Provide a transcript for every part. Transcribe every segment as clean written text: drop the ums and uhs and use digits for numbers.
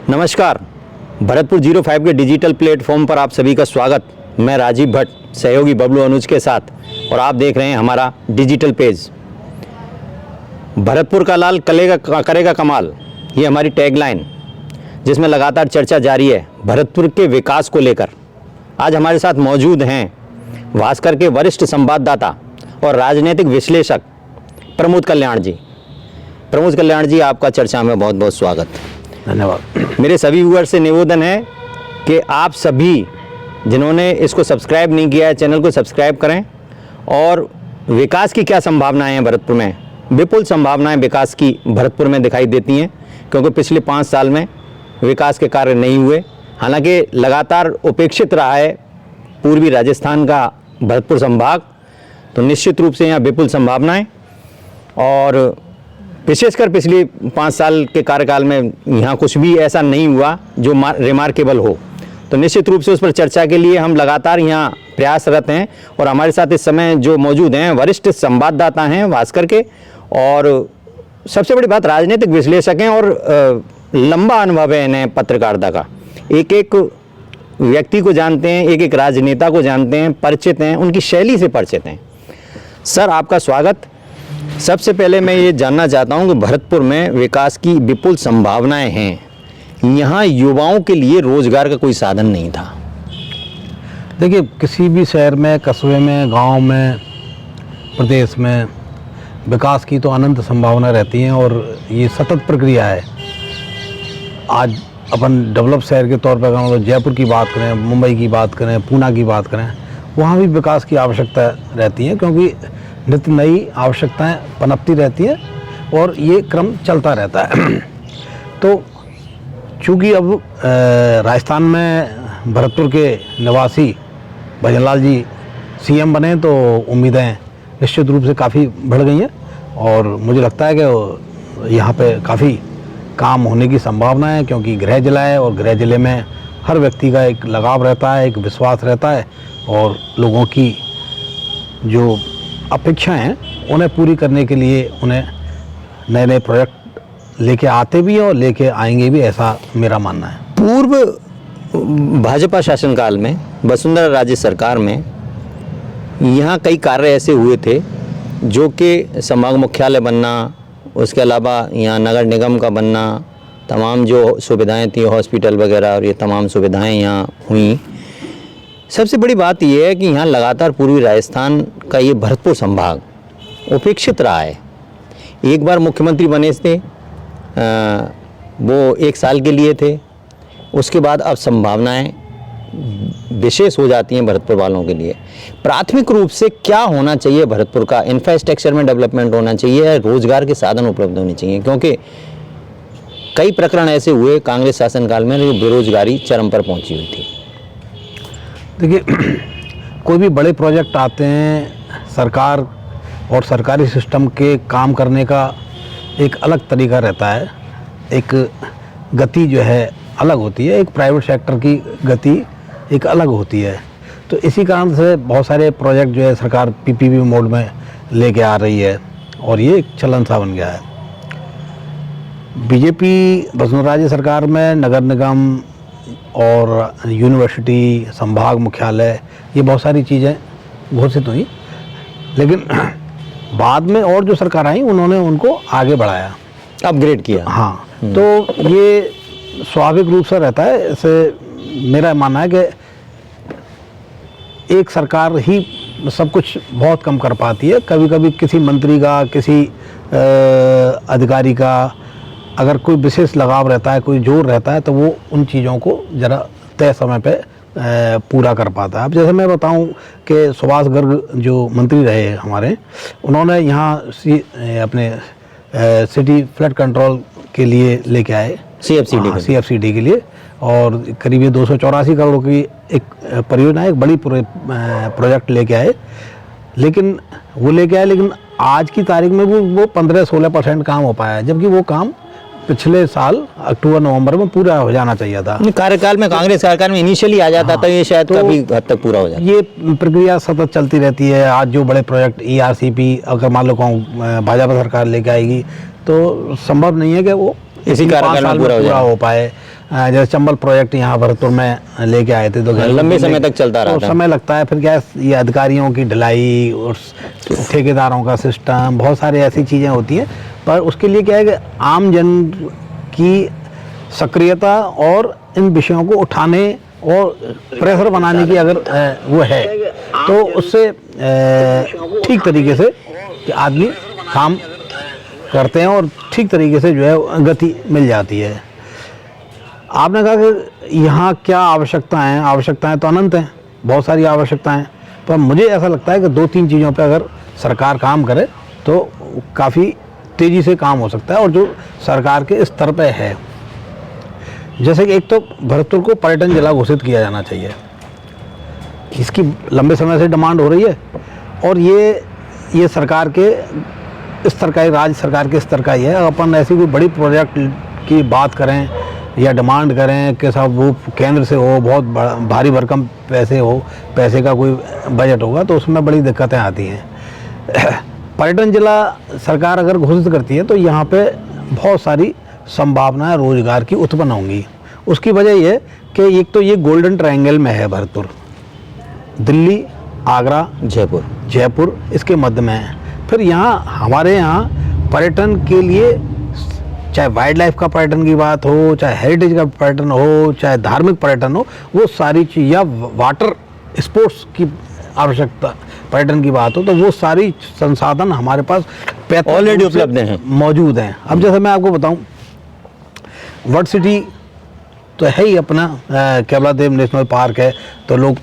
नमस्कार, भरतपुर 05 के digital platform पर आप सभी का स्वागत। मैं राजीव भट्ट, सहयोगी बबलू अनुज के साथ, और आप देख रहे हैं हमारा डिजिटल पेज। भरतपुर का लाल करेगा कमाल, ये हमारी टैगलाइन, जिसमें लगातार चर्चा जारी है भरतपुर के विकास को लेकर। आज हमारे साथ मौजूद हैं भास्कर के वरिष्ठ संवाददाता और राजनीतिक विश्लेषक प्रमोद कल्याण जी। प्रमोद कल्याण जी, आपका चर्चा में बहुत बहुत स्वागत। धन्यवाद। मेरे सभी व्यूअर्स से निवेदन है कि आप सभी जिन्होंने इसको सब्सक्राइब नहीं किया है, चैनल को सब्सक्राइब करें। और विकास की क्या संभावनाएं हैं भरतपुर में? विपुल संभावनाएं विकास की भरतपुर में दिखाई देती हैं, क्योंकि पिछले 5 साल में विकास के कार्य नहीं हुए। हालांकि लगातार उपेक्षित रहा है पूर्वी राजस्थान का भरतपुर संभाग, तो निश्चित रूप से यहाँ विपुल संभावनाएं, और विशेषकर पिछले 5 साल के कार्यकाल में यहाँ कुछ भी ऐसा नहीं हुआ जो रिमार्केबल हो। तो निश्चित रूप से उस पर चर्चा के लिए हम लगातार यहाँ प्रयासरत हैं। और हमारे साथ इस समय जो मौजूद हैं वरिष्ठ संवाददाता हैं भास्कर के, और सबसे बड़ी बात राजनीतिक विश्लेषक हैं, और लंबा अनुभव है इन्हें पत्रकारिता का। एक एक व्यक्ति को जानते हैं, एक एक राजनेता को जानते हैं, परिचित हैं, उनकी शैली से परिचित हैं। सर, आपका स्वागत। सबसे पहले मैं ये जानना चाहता हूँ कि भरतपुर में विकास की विपुल संभावनाएं हैं। यहाँ युवाओं के लिए रोजगार का कोई साधन नहीं था। देखिए, किसी भी शहर में, कस्बे में, गांव में, प्रदेश में विकास की तो अनंत संभावना रहती हैं, और ये सतत प्रक्रिया है। आज अपन डेवलप शहर के तौर पर अगर जयपुर की बात करें, मुंबई की बात करें, पूना की बात करें, वहाँ भी विकास की आवश्यकता रहती है, क्योंकि नित्य नई आवश्यकताएं पनपती रहती हैं और ये क्रम चलता रहता है। तो चूँकि अब राजस्थान में भरतपुर के निवासी भजनलाल जी सीएम बने, तो उम्मीदें निश्चित रूप से काफ़ी बढ़ गई हैं, और मुझे लगता है कि यहाँ पे काफ़ी काम होने की संभावना है, क्योंकि गृह जिला है, और गृह जिले में हर व्यक्ति का एक लगाव रहता है, एक विश्वास रहता है, और लोगों की जो अपेक्षाएं हैं उन्हें पूरी करने के लिए उन्हें नए नए प्रोजेक्ट लेके आते भी हैं और लेके आएंगे भी, ऐसा मेरा मानना है। पूर्व भाजपा शासनकाल में, वसुंधरा राज्य सरकार में, यहाँ कई कार्य ऐसे हुए थे जो कि संभाग मुख्यालय बनना, उसके अलावा यहाँ नगर निगम का बनना, तमाम जो सुविधाएं थी, हॉस्पिटल वगैरह, और ये तमाम सुविधाएं यहाँ हुई। सबसे बड़ी बात यह है कि यहाँ लगातार पूर्वी राजस्थान का ये भरतपुर संभाग उपेक्षित रहा है। एक बार मुख्यमंत्री बने थे, वो 1 साल के लिए थे। उसके बाद अब संभावनाएं विशेष हो जाती हैं भरतपुर वालों के लिए। प्राथमिक रूप से क्या होना चाहिए भरतपुर का? इंफ्रास्ट्रक्चर में डेवलपमेंट होना चाहिए, रोजगार के साधन उपलब्ध होने चाहिए, क्योंकि कई प्रकरण ऐसे हुए कांग्रेस शासनकाल में जो बेरोजगारी चरम पर पहुंची हुई थी। देखिए, कोई भी बड़े प्रोजेक्ट आते हैं, सरकार और सरकारी सिस्टम के काम करने का एक अलग तरीका रहता है, एक गति जो है अलग होती है, एक प्राइवेट सेक्टर की गति एक अलग होती है। तो इसी कारण से बहुत सारे प्रोजेक्ट जो है सरकार पीपीपी मोड में लेके आ रही है, और ये एक चलन सा बन गया है। बीजेपी वसुंधरा राज्य सरकार में नगर निगम और यूनिवर्सिटी, संभाग मुख्यालय, ये बहुत सारी चीज़ें घोषित हुई, लेकिन बाद में और जो सरकार आई उन्होंने उनको आगे बढ़ाया, अपग्रेड किया। हाँ, तो ये स्वाभाविक रूप से रहता है। ऐसे मेरा मानना है कि एक सरकार ही सब कुछ बहुत कम कर पाती है। कभी कभी किसी मंत्री का, किसी अधिकारी का अगर कोई विशेष लगाव रहता है, कोई जोर रहता है, तो वो उन चीज़ों को ज़रा तय समय पे पूरा कर पाता है। अब जैसे मैं बताऊं कि सुभाष गर्ग जो मंत्री रहे हमारे, उन्होंने यहाँ अपने सिटी फ्लड कंट्रोल के लिए लेके आए, CFCD के लिए, और करीब 284 करोड़ की एक परियोजना, एक बड़ी प्रोजेक्ट लेके आए। लेकिन आज की तारीख में वो 15-16% काम हो पाया है, जबकि वो काम पिछले साल अक्टूबर-नवंबर में पूरा हो जाना चाहिए था। कार्यकाल में, कांग्रेस सरकार में इनिशियली आ जाता था, ये शायद कभी हद तक पूरा हो जाता। ये प्रक्रिया सतत चलती रहती है। आज जो बड़े प्रोजेक्ट ERCP अगर मान लो भाजपा सरकार लेके आएगी, तो संभव नहीं है कि वो इसी 5 कार्यकाल साल में पूरा हो हो पाए। जैसे चंबल प्रोजेक्ट यहाँ भरतपुर में लेके आए थे तो लंबे समय तक चलता रहा तो था। समय लगता है। फिर क्या है, ये अधिकारियों की ढिलाई और ठेकेदारों का सिस्टम, बहुत सारी ऐसी चीज़ें होती हैं। पर उसके लिए क्या है कि आम जन की सक्रियता और इन विषयों को उठाने और प्रेशर बनाने की अगर वो है तो उससे ठीक तरीके से कि आदमी काम करते हैं और ठीक तरीके से जो है गति मिल जाती है। आपने कहा कि यहाँ क्या आवश्यकताएं तो अनंत हैं, बहुत सारी आवश्यकताएं, पर मुझे ऐसा लगता है कि 2-3 चीज़ों पे अगर सरकार काम करे तो काफ़ी तेज़ी से काम हो सकता है और जो सरकार के स्तर पे है। जैसे कि एक तो भरतपुर को पर्यटन जिला घोषित किया जाना चाहिए, इसकी लंबे समय से डिमांड हो रही है और ये सरकार के स्तर का ही, राज्य सरकार के स्तर का ही है। अपन ऐसी कोई बड़ी प्रोजेक्ट की बात करें या डिमांड करें कि साहब वो केंद्र से हो, बहुत भारी भरकम पैसे का कोई बजट होगा तो उसमें बड़ी दिक्कतें आती हैं। पर्यटन जिला सरकार अगर घोषित करती है तो यहाँ पे बहुत सारी संभावनाएं रोजगार की उत्पन्न होंगी। उसकी वजह ये कि एक तो ये गोल्डन ट्रायंगल में है भरतपुर, दिल्ली, आगरा, जयपुर इसके मध्य में है। फिर यहाँ हमारे यहाँ पर्यटन के लिए, चाहे वाइल्ड लाइफ का पर्यटन की बात हो, चाहे हेरिटेज का पर्यटन हो, चाहे धार्मिक पर्यटन हो, वो सारी चीज़, या वाटर स्पोर्ट्स की आवश्यकता पर्यटन की बात हो, तो वो सारी संसाधन हमारे पास ऑलरेडी उपलब्ध हैं, मौजूद हैं। अब जैसे मैं आपको बताऊं, वर्ल्ड सिटी तो है ही अपना, केवलादेव नेशनल पार्क है तो लोग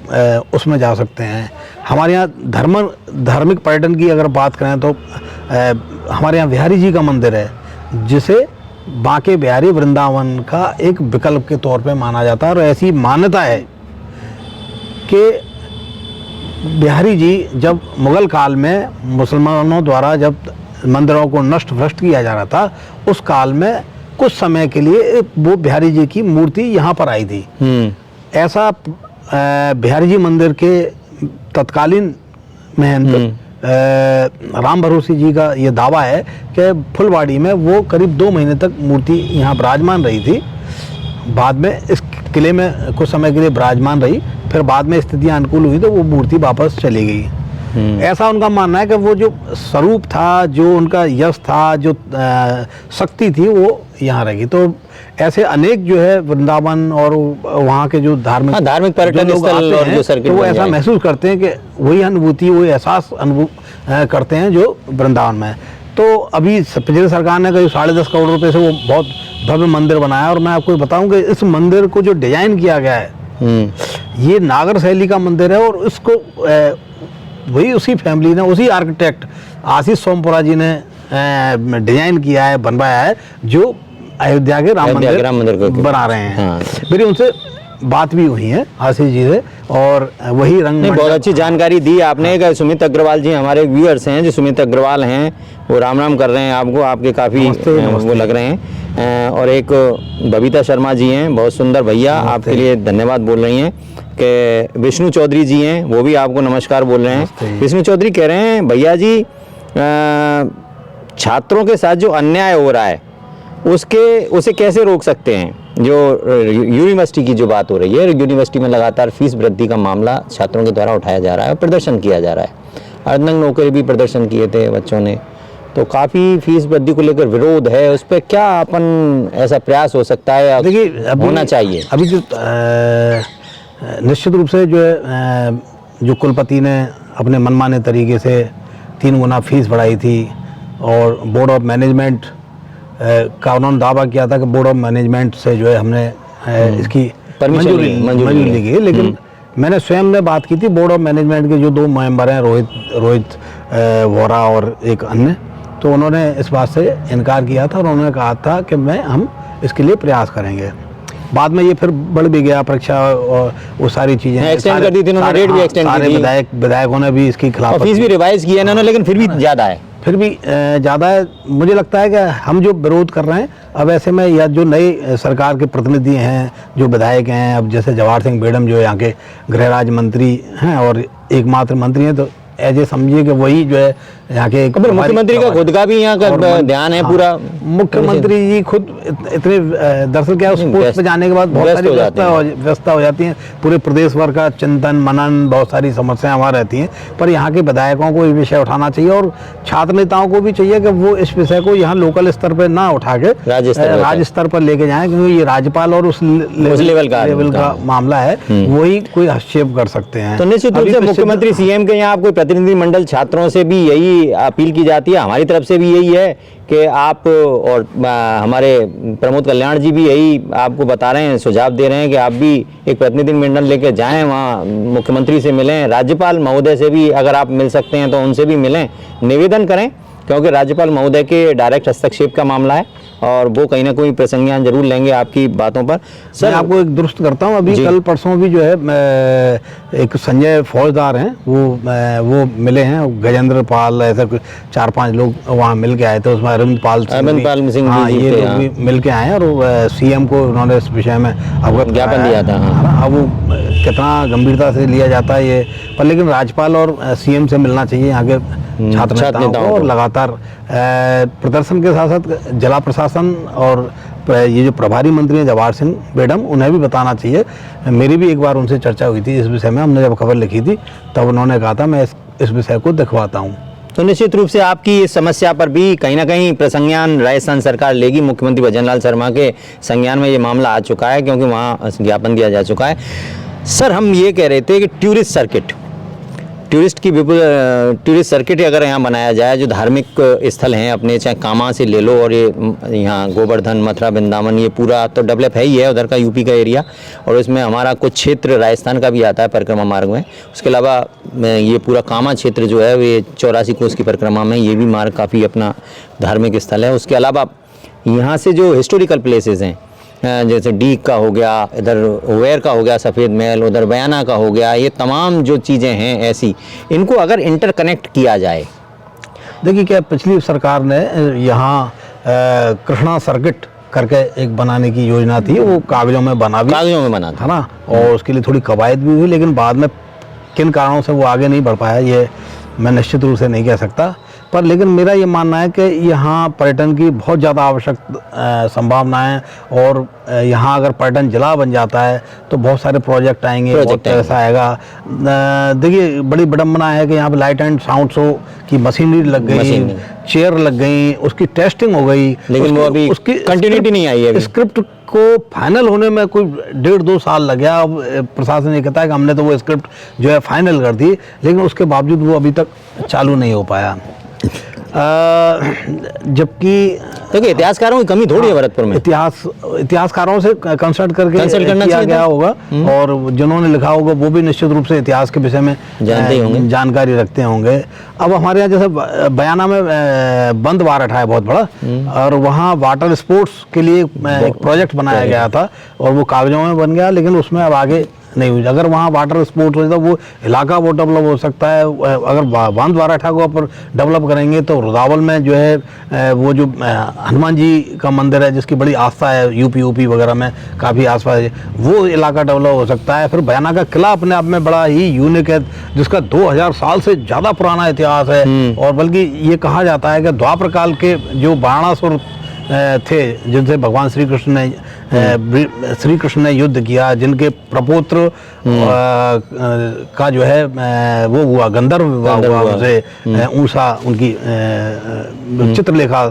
उसमें जा सकते हैं। हमारे यहाँ धार्मिक पर्यटन की अगर बात करें तो हमारे यहाँ बिहारी जी का मंदिर है, जिसे बांके बिहारी वृंदावन का एक विकल्प के तौर पे माना जाता है। और ऐसी मान्यता है कि बिहारी जी जब मुगल काल में मुसलमानों द्वारा जब मंदिरों को नष्ट भ्रष्ट किया जा रहा था, उस काल में कुछ समय के लिए वो बिहारी जी की मूर्ति यहाँ पर आई थी। ऐसा बिहारी जी मंदिर के तत्कालीन महंत राम भरोसी जी का ये दावा है कि फुलवाड़ी में वो करीब 2 महीने तक मूर्ति यहाँ विराजमान रही थी। बाद में इस किले में कुछ समय के लिए विराजमान रही, फिर बाद में स्थितियाँ अनुकूल हुई तो वो मूर्ति वापस चली गई। ऐसा उनका मानना है कि वो जो स्वरूप था, जो उनका यश था, जो शक्ति थी, वो यहाँ रहेगी। तो ऐसे अनेक जो है वृंदावन और वहाँ के जो धार्मिक पर्यटन स्थल और जो सर्किट तो वो ऐसा महसूस करते हैं कि वही अनुभूति, वही एहसास अनुभव करते हैं जो वृंदावन में है। तो अभी पिछले सरकार ने करीब 10.5 करोड़ रुपए से वो बहुत भव्य मंदिर बनाया। और मैं आपको बताऊं कि इस मंदिर को जो डिजाइन किया गया है, ये नागर शैली का मंदिर है और इसको वही उसी फैमिली ने, उसी आर्किटेक्ट आशीष सोमपुरा जी ने डिजाइन किया है, बनवाया है, जो अयोध्या के राम मंदिर को बना रहे हैं। हाँ। मेरी उनसे बात भी हुई है आशीष जी से और वही रंग बहुत अच्छी जानकारी दी आपने। हाँ। सुमित अग्रवाल जी हमारे व्यूअर्स हैं, जो सुमित अग्रवाल हैं, वो राम राम कर रहे हैं आपको, आपके काफ़ी वो लग रहे हैं। और एक बबीता शर्मा जी हैं, बहुत सुंदर भैया, आपके लिए धन्यवाद बोल रही हैं। कि विष्णु चौधरी जी हैं, वो भी आपको नमस्कार बोल रहे हैं। विष्णु चौधरी कह रहे हैं, भैया जी छात्रों के साथ जो अन्याय हो रहा है उसे कैसे रोक सकते हैं? जो यूनिवर्सिटी की जो बात हो रही है, यूनिवर्सिटी में लगातार फीस वृद्धि का मामला छात्रों के द्वारा उठाया जा रहा है, प्रदर्शन किया जा रहा है। अर्धनग्न नौकरी भी प्रदर्शन किए थे बच्चों ने, तो काफ़ी फीस वृद्धि को लेकर विरोध है। उस पर क्या अपन ऐसा प्रयास हो सकता है, देखिए होना चाहिए? अभी जो निश्चित रूप से जो है, जो कुलपति ने अपने मनमाने तरीके से 3 गुना फीस बढ़ाई थी और बोर्ड ऑफ मैनेजमेंट का उन्होंने दावा किया था कि बोर्ड ऑफ मैनेजमेंट से जो है हमने इसकी मंजूरी ली गई। लेकिन मैंने स्वयं में बात की थी बोर्ड ऑफ मैनेजमेंट के जो 2 मेंबर हैं, रोहित वोरा और एक अन्य, तो उन्होंने इस बात से इनकार किया था और उन्होंने कहा था कि हम इसके लिए प्रयास करेंगे। बाद में ये फिर बढ़ भी गया, परीक्षा और वो सारी चीजें एक्सटेंड कर दी थी उन्होंने, रेट भी एक्सटेंड कर दी, विधायकों ने भी इसकी खिलाफ, फीस भी रिवाइज किया इन्होंने, लेकिन फिर भी ज़्यादा है, ज़्यादा है। मुझे लगता है कि हम जो विरोध कर रहे हैं अब ऐसे में, या जो नए सरकार के प्रतिनिधि हैं, जो विधायक हैं, अब जैसे जवाहर सिंह बेडम जो यहाँ के गृह राज्य मंत्री हैं और एकमात्र मंत्री हैं, तो एज ए समझिए कि वही जो है यहाँ के मुख्यमंत्री का खुद का भी यहाँ का ध्यान है पूरा। मुख्यमंत्री जी खुद इतने दरअसल क्या है, उस पोस्ट पे जाने के बाद बहुत सारी व्यवस्था हो जाती है, पूरे प्रदेश भर का चिंतन मनन, बहुत सारी समस्याएं वहाँ रहती हैं। पर यहाँ के विधायकों को ये विषय उठाना चाहिए और छात्र नेताओं को भी चाहिए कि वो इस विषय को यहाँ लोकल स्तर पर ना उठा के राज्य स्तर पर लेके जाएं, क्योंकि ये राज्यपाल और उस लेवल का मामला है, वही कोई हस्तक्षेप कर सकते हैं। तो निश्चित रूप से मुख्यमंत्री सीएम के यहाँ कोई प्रतिनिधिमंडल छात्रों से भी यही अपील की जाती है, हमारी तरफ से भी यही है कि आप और हमारे प्रमोद कल्याण जी भी यही आपको बता रहे हैं, सुझाव दे रहे हैं कि आप भी एक प्रतिनिधिमंडल लेकर जाएं, वहाँ मुख्यमंत्री से मिलें, राज्यपाल महोदय से भी अगर आप मिल सकते हैं तो उनसे भी मिलें, निवेदन करें, क्योंकि राज्यपाल महोदय के डायरेक्ट हस्तक्षेप का मामला है और वो कहीं ना कोई प्रसंज्ञान जरूर लेंगे आपकी बातों पर। सर मैं आपको एक दुरुस्त करता हूँ, अभी कल परसों भी जो है एक संजय फौजदार हैं, वो मिले हैं, गजेंद्र पाल, ऐसा कुछ 4-5 लोग वहाँ मिल के आए थे, उसमें अरविंद पाल सिंह, हाँ ये लोग भी मिल के आए हैं और सीएम को उन्होंने इस विषय में अवगत ज्ञापन दिया था। अब वो कितना गंभीरता से लिया जाता है ये, पर लेकिन राज्यपाल और सीएम से मिलना चाहिए यहाँ के छात्र नेताओं को, और लगातार प्रदर्शन के साथ साथ जिला प्रशासन और ये जो प्रभारी मंत्री हैं जवाहर सिंह बेडम, उन्हें भी बताना चाहिए। मेरी भी एक बार उनसे चर्चा हुई थी इस विषय में, हमने जब खबर लिखी थी तब उन्होंने कहा था मैं इस विषय को दिखवाता हूँ। तो निश्चित रूप से आपकी इस समस्या पर भी कहीं ना कहीं प्रसंज्ञान राजस्थान सरकार लेगी। मुख्यमंत्री भजनलाल शर्मा के संज्ञान में ये मामला आ चुका है, क्योंकि वहाँ ज्ञापन दिया जा चुका है। सर हम ये कह रहे थे कि टूरिस्ट सर्किट अगर यहाँ बनाया जाए, जो धार्मिक स्थल हैं अपने, चाहे कामा से ले लो और ये यहाँ गोवर्धन, मथुरा, वृंदावन, ये पूरा तो डेवलप है ही है उधर का यूपी का एरिया, और इसमें हमारा कुछ क्षेत्र राजस्थान का भी आता है परिक्रमा मार्ग में। उसके अलावा ये पूरा कामा क्षेत्र जो है ये 84 कोस की परिक्रमा में, ये भी मार्ग काफ़ी अपना धार्मिक स्थल है। उसके अलावा यहाँ से जो हिस्टोरिकल प्लेसेस हैं, जैसे डीग का हो गया, इधर वेयर का हो गया, सफ़ेद महल, उधर बयाना का हो गया, ये तमाम जो चीज़ें हैं ऐसी, इनको अगर इंटरकनेक्ट किया जाए। देखिए क्या पिछली सरकार ने यहाँ कृष्णा सर्किट करके एक बनाने की योजना थी, वो कागजों में बना था ना, और उसके लिए थोड़ी कवायद भी हुई, लेकिन बाद में किन कारणों से वो आगे नहीं बढ़ पाया ये मैं निश्चित रूप से नहीं कह सकता। पर लेकिन मेरा ये मानना है कि यहाँ पर्यटन की बहुत ज़्यादा आवश्यक संभावनाएं, और यहाँ अगर पर्यटन जिला बन जाता है तो बहुत सारे प्रोजेक्ट आएंगे, बहुत पैसा आएगा। देखिए बड़ी विडम्बना है कि यहाँ पे लाइट एंड साउंड शो की मशीनरी लग गई, चेयर लग गई, उसकी टेस्टिंग हो गई, लेकिन वो अभी उसकी कंटिन्यूटी नहीं आई है। स्क्रिप्ट को फाइनल होने में कोई 1.5-2 साल लग गया। अब प्रशासन ये कहता है कि हमने तो वो स्क्रिप्ट जो है फाइनल कर दी, लेकिन उसके बावजूद वो अभी तक चालू नहीं हो पाया। जबकि देखिए इतिहासकारों की कमी थोड़ी है भरतपुर में, इतिहासकारों से कंसल्ट करके किया गया होगा, और जिन्होंने लिखा होगा वो भी निश्चित रूप से इतिहास के विषय में जानते होंगे, जानकारी रखते होंगे। अब हमारे यहाँ जैसे बयाना में बंद वारठा है बहुत बड़ा, और वहाँ वाटर स्पोर्ट्स के लिए एक प्रोजेक्ट बनाया गया था और वो कागजों में बन गया, लेकिन उसमें अब आगे नहीं हुई। अगर वहाँ वाटर स्पोर्ट्स हो तो वो इलाका वो डेवलप हो सकता है। अगर बांध वाराठा को ऊपर डेवलप करेंगे तो रुदावल में जो है वो जो हनुमान जी का मंदिर है जिसकी बड़ी आस्था है, यूपी वगैरह में काफ़ी आसपास है, वो इलाका डेवलप हो सकता है। फिर बयाना का किला अपने आप में बड़ा ही यूनिक है, जिसका 2000 साल से ज़्यादा पुराना इतिहास है, और बल्कि ये कहा जाता है कि द्वापर काल के जो बाणासुर थे जिनसे भगवान श्री कृष्ण ने युद्ध किया, जिनके प्रपोत्र का जो है वो हुआ गंधर्व विवाह हुआ उनसे, ऊषा उनकी चित्रलेखा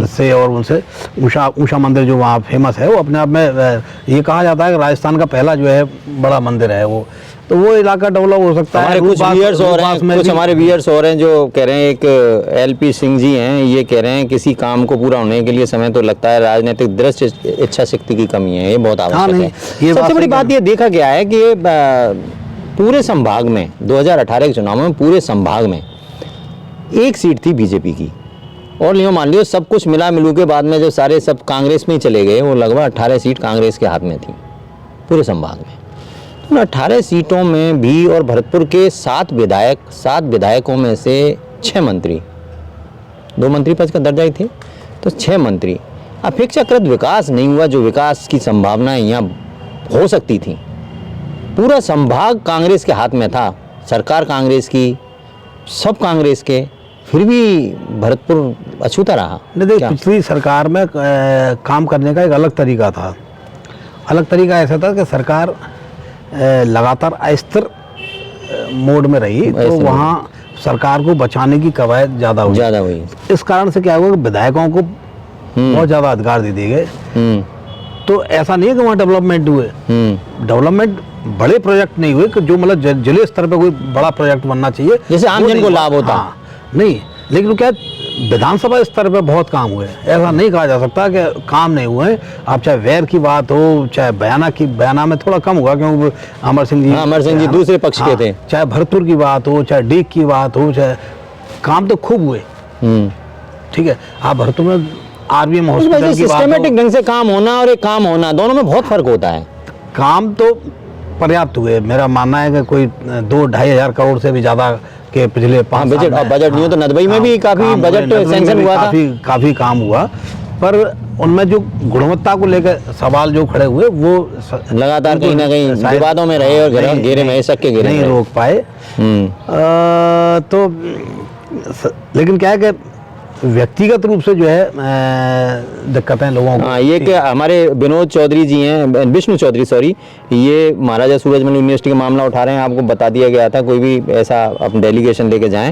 से, और उनसे ऊषा मंदिर जो वहाँ फेमस है, वो अपने आप में ये कहा जाता है कि राजस्थान का पहला जो है बड़ा मंदिर है वो, तो वो इलाका डेवलप हो सकता है। कुछ व्यूअर्स और हैं, कुछ हमारे व्यूअर्स और हैं जो कह रहे हैं, एक एलपी सिंह जी हैं, ये कह रहे हैं किसी काम को पूरा होने के लिए समय तो लगता है, राजनीतिक दृष्टि इच्छा शक्ति की कमी है, ये बहुत आवश्यक है। सबसे बड़ी बात ये देखा गया है कि पूरे संभाग में 2018 के चुनाव में पूरे संभाग में एक सीट थी बीजेपी की, और लियो मान लियो सब कुछ मिला मिलू के बाद में जो सारे सब कांग्रेस में ही चले गए, वो लगभग 18 सीट कांग्रेस के हाथ में थी पूरे संभाग में। 18 सीटों में भी, और भरतपुर के 7 विधायकों में से 6 मंत्री, 2 मंत्री पद का दर्जा ही थे, तो 6 मंत्री। अपेक्षाकृत विकास नहीं हुआ, जो विकास की संभावनाएं यहाँ हो सकती थी। पूरा संभाग कांग्रेस के हाथ में था, सरकार कांग्रेस की, सब कांग्रेस के, फिर भी भरतपुर अछूता रहा। नहीं देखिए, क्या? पिछली सरकार में काम करने का एक अलग तरीका था। अलग तरीका ऐसा था कि सरकार लगातार अस्थिर मोड में रही, तो अस्थिर वहाँ सरकार को बचाने की कवायद ज़्यादा हुई। इस कारण से क्या हुआ कि विधायकों को बहुत ज़्यादा अधिकार दे दिए गए। तो ऐसा नहीं है कि वहाँ डेवलपमेंट हुए, डेवलपमेंट बड़े प्रोजेक्ट नहीं हुए कि जो मतलब जिले स्तर पे कोई बड़ा प्रोजेक्ट बनना चाहिए जैसे आम वो जन नहीं को हुआ। लाभ होता। हाँ, नहीं, लेकिन क्या विधानसभा स्तर पे बहुत काम हुए, ऐसा नहीं कहा जा सकता कि काम नहीं हुए। आप चाहे वैर की बात हो, चाहे बयाना में थोड़ा कम हुआ क्योंकि अमर सिंह जी दूसरे पक्ष के थे। चाहे भरतपुर की बात हो, चाहे डीग की बात हो, चाहे काम तो खूब हुए। ठीक है, आप भरतपुर में RVM हॉस्पिटल की बात हो, सिस्टमेटिक ढंग से काम होना और एक काम होना, दोनों में बहुत फर्क होता है। काम तो पर्याप्त हुए। मेरा मानना है कि कोई 2-2.5 हज़ार करोड़ से भी ज़्यादा के पिछले 5 साल में बजट नहीं हो तो नदबई में भी काफी बजट सैंक्शन हुआ था, काफी काम हुआ, पर उनमें जो गुणवत्ता को लेकर सवाल जो खड़े हुए वो लगातार कहीं ना कहीं विवादों में रहे और घेरे में शक के घेरे नहीं में रोक पाए। तो लेकिन क्या है कि व्यक्तिगत रूप से जो है दिक्कतें लोगों को। हाँ, ये कि हमारे विनोद चौधरी जी हैं, विष्णु चौधरी सॉरी, ये महाराजा सूरजमल यूनिवर्सिटी का मामला उठा रहे हैं। आपको बता दिया गया था, कोई भी ऐसा अपनी डेलीगेशन लेके जाएं।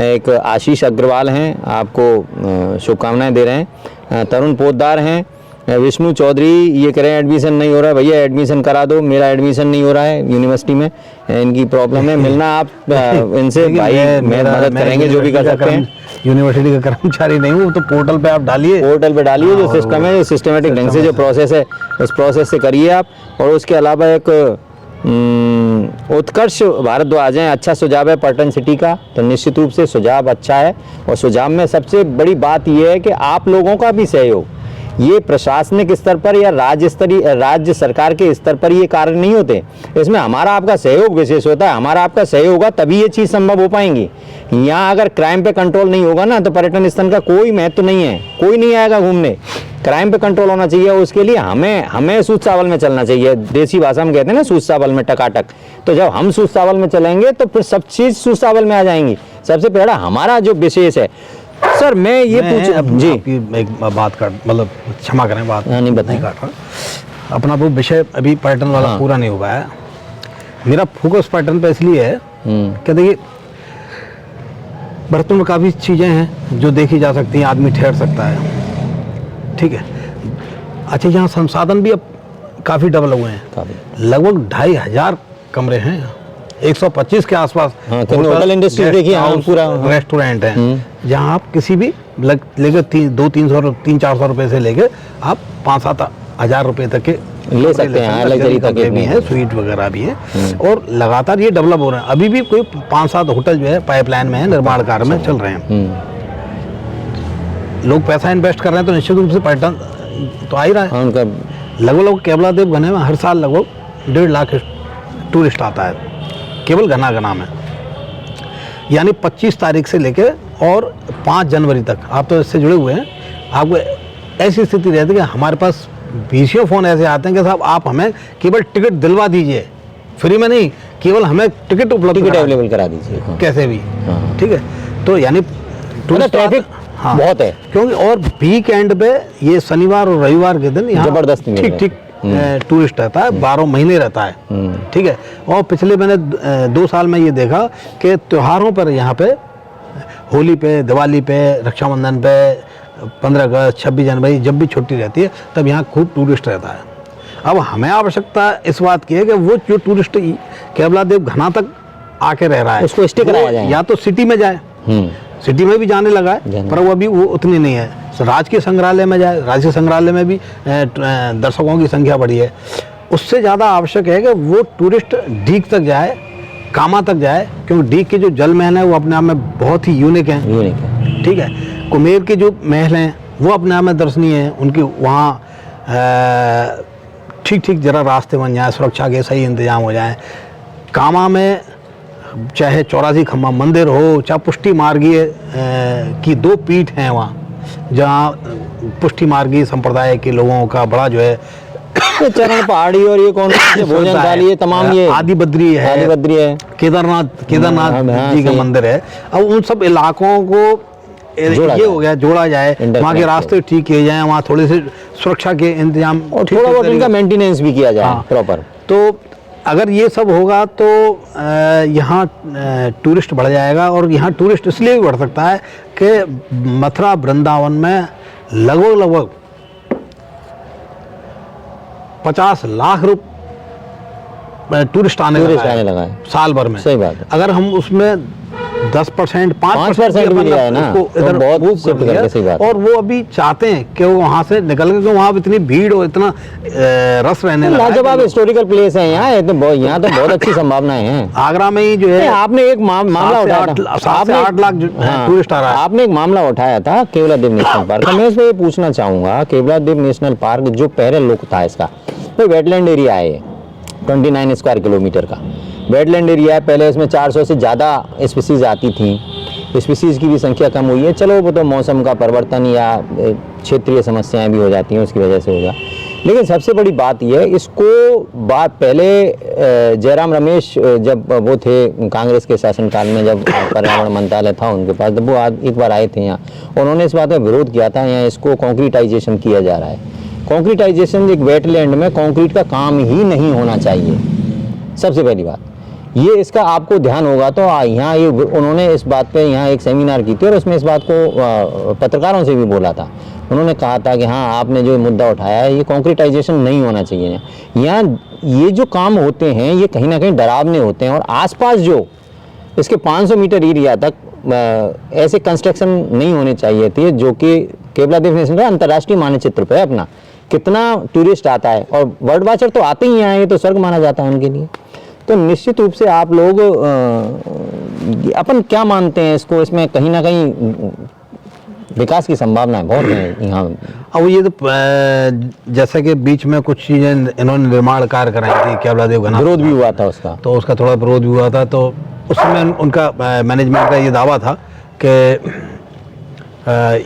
एक आशीष अग्रवाल हैं, आपको शुभकामनाएं दे रहे हैं। तरुण पोद्दार हैं, विष्णु चौधरी ये कह रहे हैं एडमिशन नहीं हो रहा है, भैया एडमिशन करा दो, मेरा एडमिशन नहीं हो रहा है यूनिवर्सिटी में, इनकी प्रॉब्लम है, मिलना आप इनसे भाई, मैं मदद करेंगे जो भी कर सकते हैं। यूनिवर्सिटी का कर्मचारी नहीं हूँ, तो पोर्टल पे आप डालिए, जो सिस्टम है, जो सिस्टमेटिक ढंग से जो प्रोसेस है उस प्रोसेस से करिए आप। और उसके अलावा एक उत्कर्ष भारद्वाज हैं, अच्छा सुझाव है पर्यटन सिटी का, तो निश्चित रूप से सुझाव अच्छा है। और सुझाव में सबसे बड़ी बात यह है कि आप लोगों का भी सहयोग, ये प्रशासनिक स्तर पर या राज्य सरकार के स्तर पर ये कार्य नहीं होते, इसमें हमारा आपका सहयोग विशेष होता है। हमारा आपका सहयोग होगा तभी ये चीज़ संभव हो पाएंगी। यहाँ अगर क्राइम पे कंट्रोल नहीं होगा ना, तो पर्यटन स्थल का कोई महत्व नहीं है, कोई नहीं आएगा घूमने। क्राइम पे कंट्रोल होना चाहिए, उसके लिए हमें सूद चावल में चलना चाहिए। देसी भाषा में कहते हैं ना, सूद चावल में टकाटक। तो जब हम सूद चावल में चलेंगे तो फिर सब चीज़ सूद चावल में आ जाएंगी। सबसे पहला हमारा जो विशेष है, सर मैं ये पूछूं जी, एक बात कर, मतलब क्षमा करें, बात नहीं बताएं, काट रहा। अपना वो विषय अभी पर्यटन वाला पूरा नहीं हुआ है। मेरा फोकस पर्यटन पे इसलिए है कि देखिए, भरतपुर में काफ़ी चीज़ें हैं जो देखी जा सकती हैं, आदमी ठहर सकता है। ठीक है, अच्छा यहाँ संसाधन भी अब काफ़ी डबल हुए हैं, लगभग 2,500 कमरे हैं, 125 के आसपास होटल इंडस्ट्री देखिए, पूरा रेस्टोरेंट है, जहाँ आप किसी भी लेकर 300-400 रुपये से लेकर आप 5-7 हज़ार रुपये तक के ले सकते हैं। लग्जरी तक भी है, स्वीट वगैरह भी है, और लगातार ये डेवलप हो रहे हैं। अभी भी कोई 5-7 होटल जो है पाइपलाइन में है, निर्माण कार्य में चल रहे हैं। लोग पैसा इन्वेस्ट कर रहे हैं, तो निश्चित रूप से पर्यटन तो आ ही रहा है। लगभग केवलादेव घने में हर साल लगभग 1.5 लाख टूरिस्ट आता है, केवल घना में। यानी 25 तारीख से लेके और 5 जनवरी तक, आप तो इससे जुड़े हुए हैं, आपको ऐसी स्थिति रहती है कि हमारे पास 20 फ़ोन ऐसे आते हैं कि साहब आप हमें केवल टिकट दिलवा दीजिए, फ्री में नहीं, केवल हमें टिकट अवेलेबल करा दीजिए, कैसे भी। ठीक है, तो यानी ट्रैफिक बहुत है, क्योंकि और वीकेंड पे ये शनिवार और रविवार के दिन यहाँ जबरदस्त ठीक टूरिस्ट रहता है, 12 महीने रहता है। ठीक है, और पिछले मैंने 2 साल में ये देखा कि त्योहारों पर यहाँ पे, होली पे, दिवाली पे, रक्षाबंधन पे, 15 अगस्त, 26 जनवरी, जब भी छुट्टी रहती है तब यहाँ खूब टूरिस्ट रहता है। अब हमें आवश्यकता इस बात की है कि वो जो टूरिस्ट केवलादेव घना तक आके रह रहा है, उसको स्टे कराया जाए, या तो सिटी में जाए, सिटी में भी जाने लगा है, पर वो अभी वो उतनी नहीं है। राजकीय संग्रहालय में जाए, राजकीय संग्रहालय में भी दर्शकों की संख्या बढ़ी है। उससे ज़्यादा आवश्यक है कि वो टूरिस्ट डीग तक जाए, कामा तक जाए, क्योंकि डीग के जो जल महल हैं वो अपने आप में बहुत ही यूनिक हैं। ठीक है, कुमेर के जो महल हैं वो अपने आप में दर्शनीय हैं, उनकी वहाँ ठीक जरा रास्ते बन जाए, सुरक्षा के सही इंतजाम हो जाए। कामा में चाहे 84 खम्बा मंदिर हो, चाहे पुष्टि मार्गीय की 2 पीठ हैं वहाँ, जहाँ पुष्टि मार्गीय संप्रदाय के लोगों का बड़ा जो है ये चरण पहाड़ी और ये कौन से भोजन थाली, ये तमाम ये आदि बद्री है, आदि बद्री है, केदारनाथ हाँ, जी का सही। मंदिर है। अब उन सब इलाकों को ये हो गया, जोड़ा जाए, वहाँ के रास्ते ठीक किए जाएं, वहाँ थोड़े से सुरक्षा के इंतजाम और ठीक थोड़ा से बहुत करें। इनका मेंटेनेंस भी किया जाए हाँ। प्रॉपर। तो अगर ये सब होगा तो यहाँ टूरिस्ट बढ़ जाएगा, और यहाँ टूरिस्ट इसलिए भी बढ़ सकता है कि मथुरा वृंदावन में लगभग 50 लाख टूरिस्ट आने लगा है साल भर में। सही बात है। अगर हम उसमें 10%, 5% भी लिया है ना, उसको तो इधर बहुत move शिफ्ट कर दिया, करके, सही बात है। और वो अभी चाहते हैं कि वो वहाँ से निकल के, वहाँ पे इतनी भीड़ और इतना रस रहने लगा है लाजवाब कि हिस्टोरिकल प्लेस है यहाँ, यहाँ तो बहुत अच्छी संभावनाएं हैं। आगरा में ही जो है नहीं, आपने एक मामला उठाया था, 7 से 8 लाख टूरिस्ट आ रहा है। आपने एक मामला उठाया था केवलादेव नेशनल पार्क का। मैं इसमें ये पूछना चाहूंगा, केवलादेव नेशनल पार्क जो पहले लुक था इसका, तो वेटलैंड एरिया है ये, 29 स्क्वायर किलोमीटर का वेटलैंड एरिया है। पहले इसमें 400 से ज़्यादा स्पीसीज आती थी, स्पीसीज की भी संख्या कम हुई है। चलो वो तो मौसम का परिवर्तन या क्षेत्रीय समस्याएं भी हो जाती हैं, उसकी वजह से होगा। लेकिन सबसे बड़ी बात यह है, इसको बात पहले जयराम रमेश जब वो थे कांग्रेस के शासनकाल में, जब पर्यावरण मंत्रालय था उनके पास, जब वो एक बार आए थे यहाँ, उन्होंने इस बात का विरोध किया था, यहाँ इसको कॉन्क्रीटाइजेशन किया जा रहा है। कॉन्क्रीटाइजेशन एक वेटलैंड में कंक्रीट का काम ही नहीं होना चाहिए, सबसे पहली बात ये। इसका आपको ध्यान होगा तो यहाँ ये उन्होंने इस बात पे यहाँ एक सेमिनार की थी, और उसमें इस बात को पत्रकारों से भी बोला था। उन्होंने कहा था कि हाँ, आपने जो मुद्दा उठाया है, ये कॉन्क्रीटाइजेशन नहीं होना चाहिए। यहाँ ये जो काम होते हैं ये कहीं ना कहीं डरावने होते हैं, और आसपास जो इसके 500 मीटर एरिया तक ऐसे कंस्ट्रक्शन नहीं होने चाहिए थे, जो कि केवलादेव नेशनल का अंतर्राष्ट्रीय मानचित्र पे अपना कितना टूरिस्ट आता है, और बर्ड वॉचर तो आते ही हैं, ये तो स्वर्ग माना जाता है उनके लिए। तो निश्चित रूप से आप लोग अपन क्या मानते हैं इसको, इसमें कहीं ना कहीं विकास की संभावनाएं बहुत हैं यहाँ। अब ये तो जैसे कि बीच में कुछ चीज़ें इन्होंने निर्माण कार्य कराई थी, केवलादेव घना विरोध भी हुआ था उसका, तो उसका थोड़ा विरोध भी हुआ था। तो उसमें उनका मैनेजमेंट का ये दावा था कि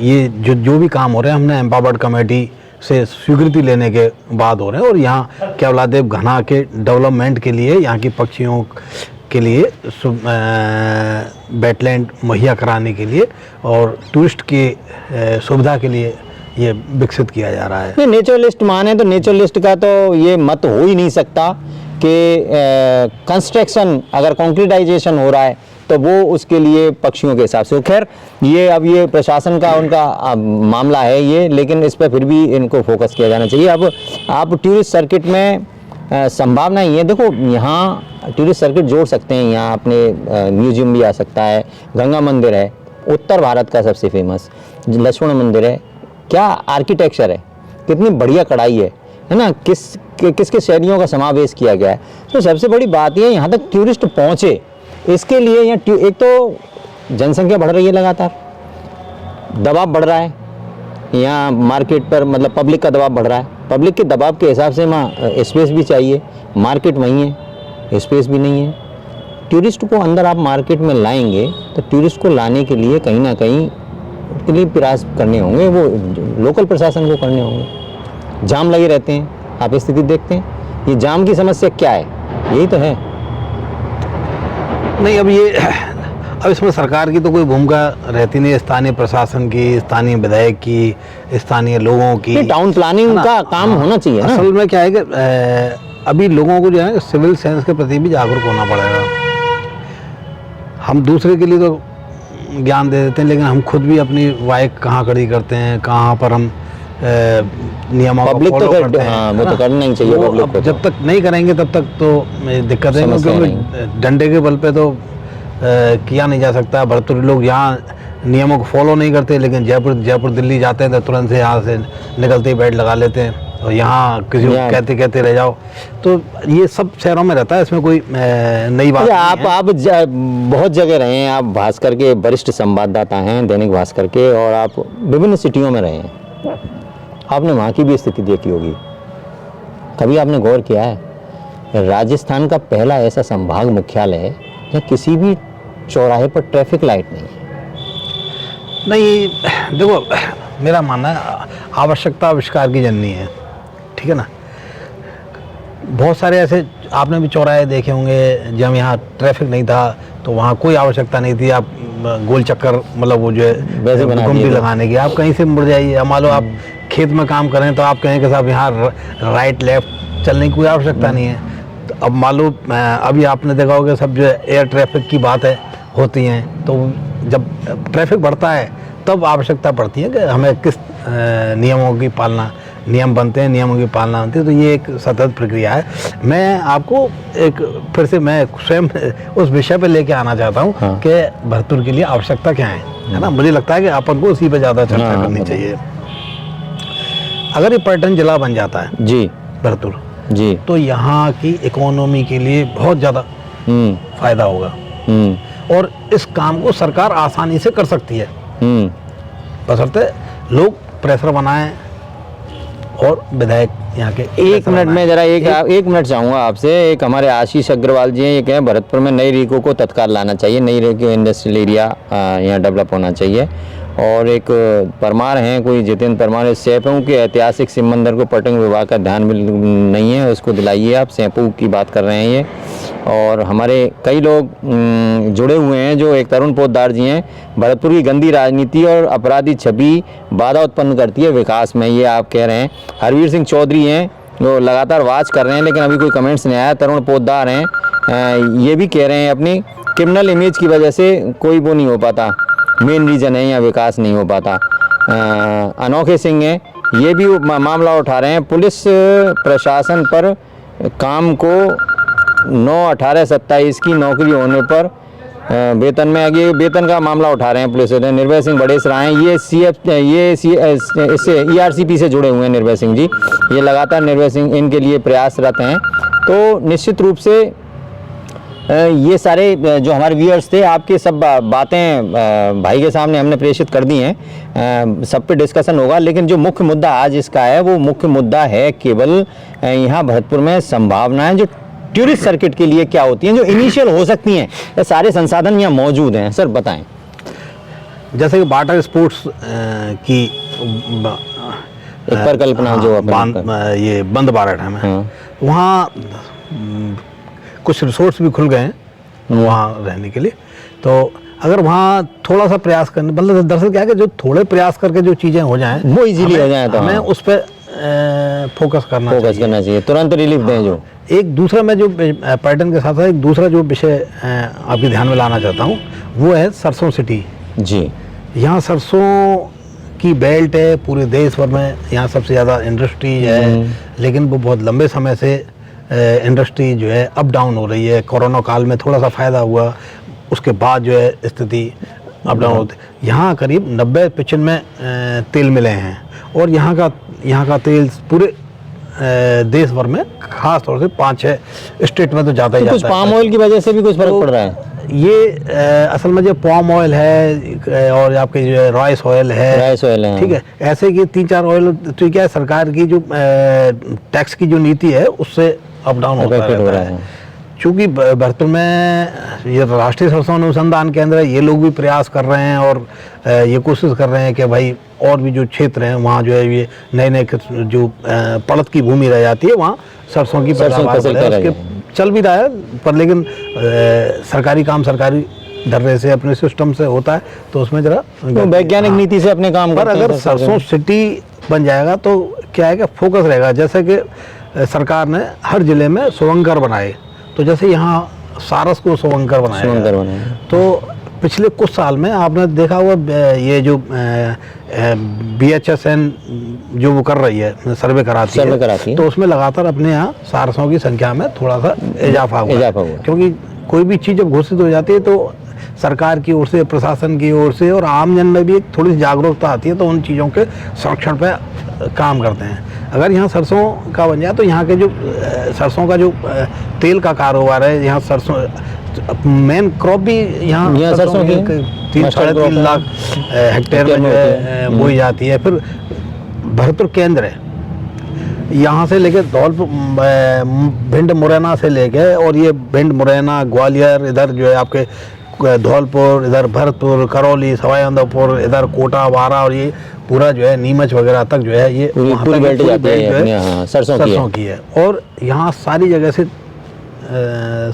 ये जो भी काम हो रहे हैं, हमने एम्पावर्ड कमेटी से स्वीकृति लेने के बाद हो रहे हैं, और यहाँ केवलादेव घना के डेवलपमेंट के लिए, यहाँ की पक्षियों के लिए वेटलैंड मुहैया कराने के लिए और टूरिस्ट की सुविधा के लिए ये विकसित किया जा रहा है। नहीं, नेचुरलिस्ट माने तो नेचुरलिस्ट का तो ये मत हो ही नहीं सकता कि कंस्ट्रक्शन अगर कॉन्क्रीटाइजेशन हो रहा है तो वो उसके लिए पक्षियों के हिसाब से। खैर ये अब ये प्रशासन का उनका मामला है ये, लेकिन इस पर फिर भी इनको फोकस किया जाना चाहिए। अब आप टूरिस्ट सर्किट में संभावना ही है, देखो यहाँ टूरिस्ट सर्किट जोड़ सकते हैं, यहाँ अपने म्यूजियम भी आ सकता है, गंगा मंदिर है, उत्तर भारत का सबसे फेमस लक्ष्मण मंदिर है, क्या आर्किटेक्चर है, कितनी बढ़िया कढ़ाई है ना, किस शैलियों का समावेश किया गया है। तो सबसे बड़ी बात यह यहाँ तक टूरिस्ट पहुँचे, इसके लिए यहाँ एक तो जनसंख्या बढ़ रही है, लगातार दबाव बढ़ रहा है यहाँ मार्केट पर, मतलब पब्लिक का दबाव बढ़ रहा है। पब्लिक के दबाव के हिसाब से वहाँ स्पेस भी चाहिए, मार्केट वहीं है, स्पेस भी नहीं है। टूरिस्ट को अंदर आप मार्केट में लाएंगे तो टूरिस्ट को लाने के लिए कहीं ना कहीं के लिए प्रयास करने होंगे, वो लोकल प्रशासन को करने होंगे। जाम लगे रहते हैं, आप स्थिति देखते हैं, ये जाम की समस्या क्या है, यही तो है। नहीं, अब इसमें सरकार की तो कोई भूमिका रहती नहीं, स्थानीय प्रशासन की, स्थानीय विधायक की, स्थानीय लोगों की। टाउन प्लानिंग का काम होना चाहिए ना। असल में क्या है कि अभी लोगों को जो है सिविल सेंस के प्रति भी जागरूक होना पड़ेगा। हम दूसरे के लिए तो ज्ञान दे देते हैं, लेकिन हम खुद भी अपनी बाइक कहाँ खड़ी करते हैं, कहाँ पर हम नियमों को फॉलो करते हैं। हाँ, वो तो करना ही चाहिए पब्लिक को। जब तक नहीं करेंगे तब तक तो दिक्कत है, क्योंकि डंडे के बल पे तो किया नहीं जा सकता। भरतपुर लोग यहाँ नियमों को फॉलो नहीं करते, लेकिन जयपुर दिल्ली जाते हैं तो तुरंत से यहाँ से निकलते ही बेल्ट लगा लेते हैं, और यहाँ किसी को कहते रह जाओ। तो ये सब शहरों में रहता है, इसमें कोई नई बात नहीं है। आप बहुत जगह रहे हैं, आप भास्कर के वरिष्ठ संवाददाता हैं दैनिक भास्कर के, और आप विभिन्न सिटियों में रहे हैं, आपने वहाँ की भी स्थिति देखी होगी। कभी आपने गौर किया है राजस्थान का पहला ऐसा संभाग मुख्यालय है जहाँ किसी भी चौराहे पर ट्रैफिक लाइट नहीं है? नहीं, देखो मेरा मानना है आवश्यकता आविष्कार की जननी है, ठीक है ना। बहुत सारे ऐसे आपने भी चौराहे देखे होंगे जब यहाँ ट्रैफिक नहीं था तो वहाँ कोई आवश्यकता नहीं थी, आप गोल चक्कर मतलब वो जो है वैसे बना गुमटी दिए थे। लगाने की, आप कहीं से मुड़ जाइए। अब मान लो आप खेत में काम करें तो आप कहें कि साहब यहाँ राइट लेफ्ट चलने की कोई आवश्यकता नहीं है। तो अब मान लो अभी आपने देखा होगा सब जो है एयर ट्रैफिक की बातें होती हैं, तो जब ट्रैफिक बढ़ता है तब आवश्यकता पड़ती है कि हमें किस नियमों की पालना, नियम बनते हैं, नियमों की पालना होती है। तो ये एक सतत प्रक्रिया है। मैं आपको एक फिर से मैं स्वयं उस विषय पे लेके आना चाहता हूँ हाँ। कि भरतपुर के लिए आवश्यकता क्या है ना। मुझे लगता है कि अपन को उसी पे ज़्यादा चर्चा हाँ, करनी बताइए। चाहिए। अगर ये पर्यटन जिला बन जाता है जी भरतपुर, जी। तो यहाँ की इकोनॉमी के लिए बहुत ज़्यादा हम्म फायदा होगा हम्म और इस काम को सरकार आसानी से कर सकती है, हम्म बशर्ते लोग प्रेशर बनाएं और विधायक यहाँ के एक मिनट में जरा एक मिनट चाहूँगा आपसे। एक हमारे आशीष अग्रवाल जी हैं, ये कहें भरतपुर में नई रीको को तत्काल लाना चाहिए, नई रीको इंडस्ट्रियल एरिया यहाँ डेवलप होना चाहिए। और एक परमार हैं, कोई जितेंद्र परमार, सैंपू के ऐतिहासिक शिव मंदिर को पर्यटन विभाग का ध्यान नहीं है, उसको दिलाइए आप। सैंपू की बात कर रहे हैं ये। और हमारे कई लोग जुड़े हुए हैं, जो एक तरुण पोद्दार जी हैं। भरतपुर की गंदी राजनीति और अपराधी छवि बाधा उत्पन्न करती है विकास में, ये आप कह रहे हैं। हरवीर सिंह चौधरी हैं, जो लगातार वाच कर रहे हैं लेकिन अभी कोई कमेंट्स नहीं आया। तरुण पोद्दार हैं, ये भी कह रहे हैं अपनी क्रिमिनल इमेज की वजह से कोई वो नहीं हो पाता, मेन रीज़न है या विकास नहीं हो पाता। अनोखे सिंह हैं, ये भी मामला उठा रहे हैं। पुलिस प्रशासन पर काम को 9/18/27 की नौकरी होने पर वेतन में आगे वेतन का मामला उठा रहे हैं पुलिस। निर्भय सिंह बड़ेसरा हैं, ये इससे ERCP से जुड़े हुए हैं निर्भय सिंह जी। ये लगातार निर्भय सिंह इनके लिए प्रयासरत हैं। तो निश्चित रूप से ये सारे जो हमारे व्यूअर्स थे, आपके सब बातें भाई के सामने हमने प्रेषित कर दी हैं, सब पे डिस्कशन होगा। लेकिन जो मुख्य मुद्दा आज इसका है, वो मुख्य मुद्दा है केवल यहाँ भरतपुर में संभावनाएं जो टूरिस्ट सर्किट के लिए क्या होती हैं, जो इनिशियल हो सकती हैं। ये सारे संसाधन यहाँ मौजूद हैं, सर बताएं। जैसे कि वाटर स्पोर्ट्स की एक परिकल्पना जो अपन ये बंद बारठ है में, हाँ। वहाँ कुछ रिसोर्स भी खुल गए हैं वहाँ रहने के लिए। तो अगर वहाँ थोड़ा सा प्रयास करने, मतलब दरअसल क्या है कि जो थोड़े प्रयास करके जो चीज़ें हो जाएं वो इजीली हो जाए, तो हमें हाँ। उस पर फोकस करना चाहिए, तुरंत रिलीफ दें। जो एक दूसरा मैं जो पर्यटन के साथ साथ एक दूसरा जो विषय आपके ध्यान में लाना चाहता हूँ, वो है सरसों सिटी जी। यहाँ सरसों की बेल्ट है पूरे देश भर में, यहाँ सबसे ज़्यादा इंडस्ट्री है। लेकिन वो बहुत लंबे समय से इंडस्ट्री जो है अप डाउन हो रही है। कोरोना काल में थोड़ा सा फ़ायदा हुआ, उसके बाद जो है स्थिति अप डाउन होती। यहाँ करीब 90-95 तेल मिले हैं और यहाँ का तेल पूरे देश भर में, खास तौर से 5-6 स्टेट में तो जाता ही तो जाता कुछ है। पाम ऑयल की वजह से भी कुछ फर्क पड़ रहा है। ये असल में जो पॉम ऑयल है और आपके जो है राइस ऑयल है, ठीक है, ऐसे की 3-4 ऑयल। तो क्या है, सरकार की जो टैक्स की जो नीति है उससे अप डाउन होता रहता है। चूँकि भरतपुर में ये राष्ट्रीय सरसों अनुसंधान केंद्र है, ये लोग भी प्रयास कर रहे हैं और ये कोशिश कर रहे हैं कि भाई और भी जो क्षेत्र हैं वहाँ जो है ये नए जो पड़त की भूमि रह जाती है वहाँ सरसों की पैदावार उसके चल भी रहा है। पर लेकिन सरकारी काम सरकारी धर्रे से अपने सिस्टम से होता है, तो उसमें जरा वैज्ञानिक नीति से अपने काम पर अगर सरसों सिटी बन जाएगा तो क्या है कि फोकस रहेगा। जैसे कि सरकार ने हर जिले में शुभंकर बनाए, तो जैसे यहाँ सारस को शुभंकर बनाया, तो पिछले कुछ साल में आपने देखा हुआ ये जो BHSN जो वो कर रही है, सर्वे कराती है, तो उसमें लगातार अपने यहाँ सारसों की संख्या में थोड़ा सा इजाफा हुआ। क्योंकि कोई भी चीज़ जब घोषित हो जाती है तो सरकार की ओर से, प्रशासन की ओर से और आमजन में भी एक थोड़ी सी जागरूकता आती है, तो उन चीज़ों के संरक्षण पे काम करते हैं। अगर यहाँ सरसों का बन जाए तो यहाँ के जो सरसों का जो तेल का कारोबार है, यहाँ सरसों मेन क्रॉप भी यहाँ सरसों की 3-3.5 लाख हेक्टेयर में बोई जाती है। फिर भरतपुर केंद्र है, यहाँ से लेके धौलपुर, भिंड मुरैना से लेके, और ये भिंड मुरैना ग्वालियर, इधर जो है आपके धौलपुर, इधर भरतपुर, करौली, सवाई माधोपुर, इधर कोटा, बारा, और ये पूरा जो है नीमच वगैरह तक जो है ये वहाँ पूरी तक बेल्ट जाती है जो अपने, हाँ, सरसों की है। और यहाँ सारी जगह से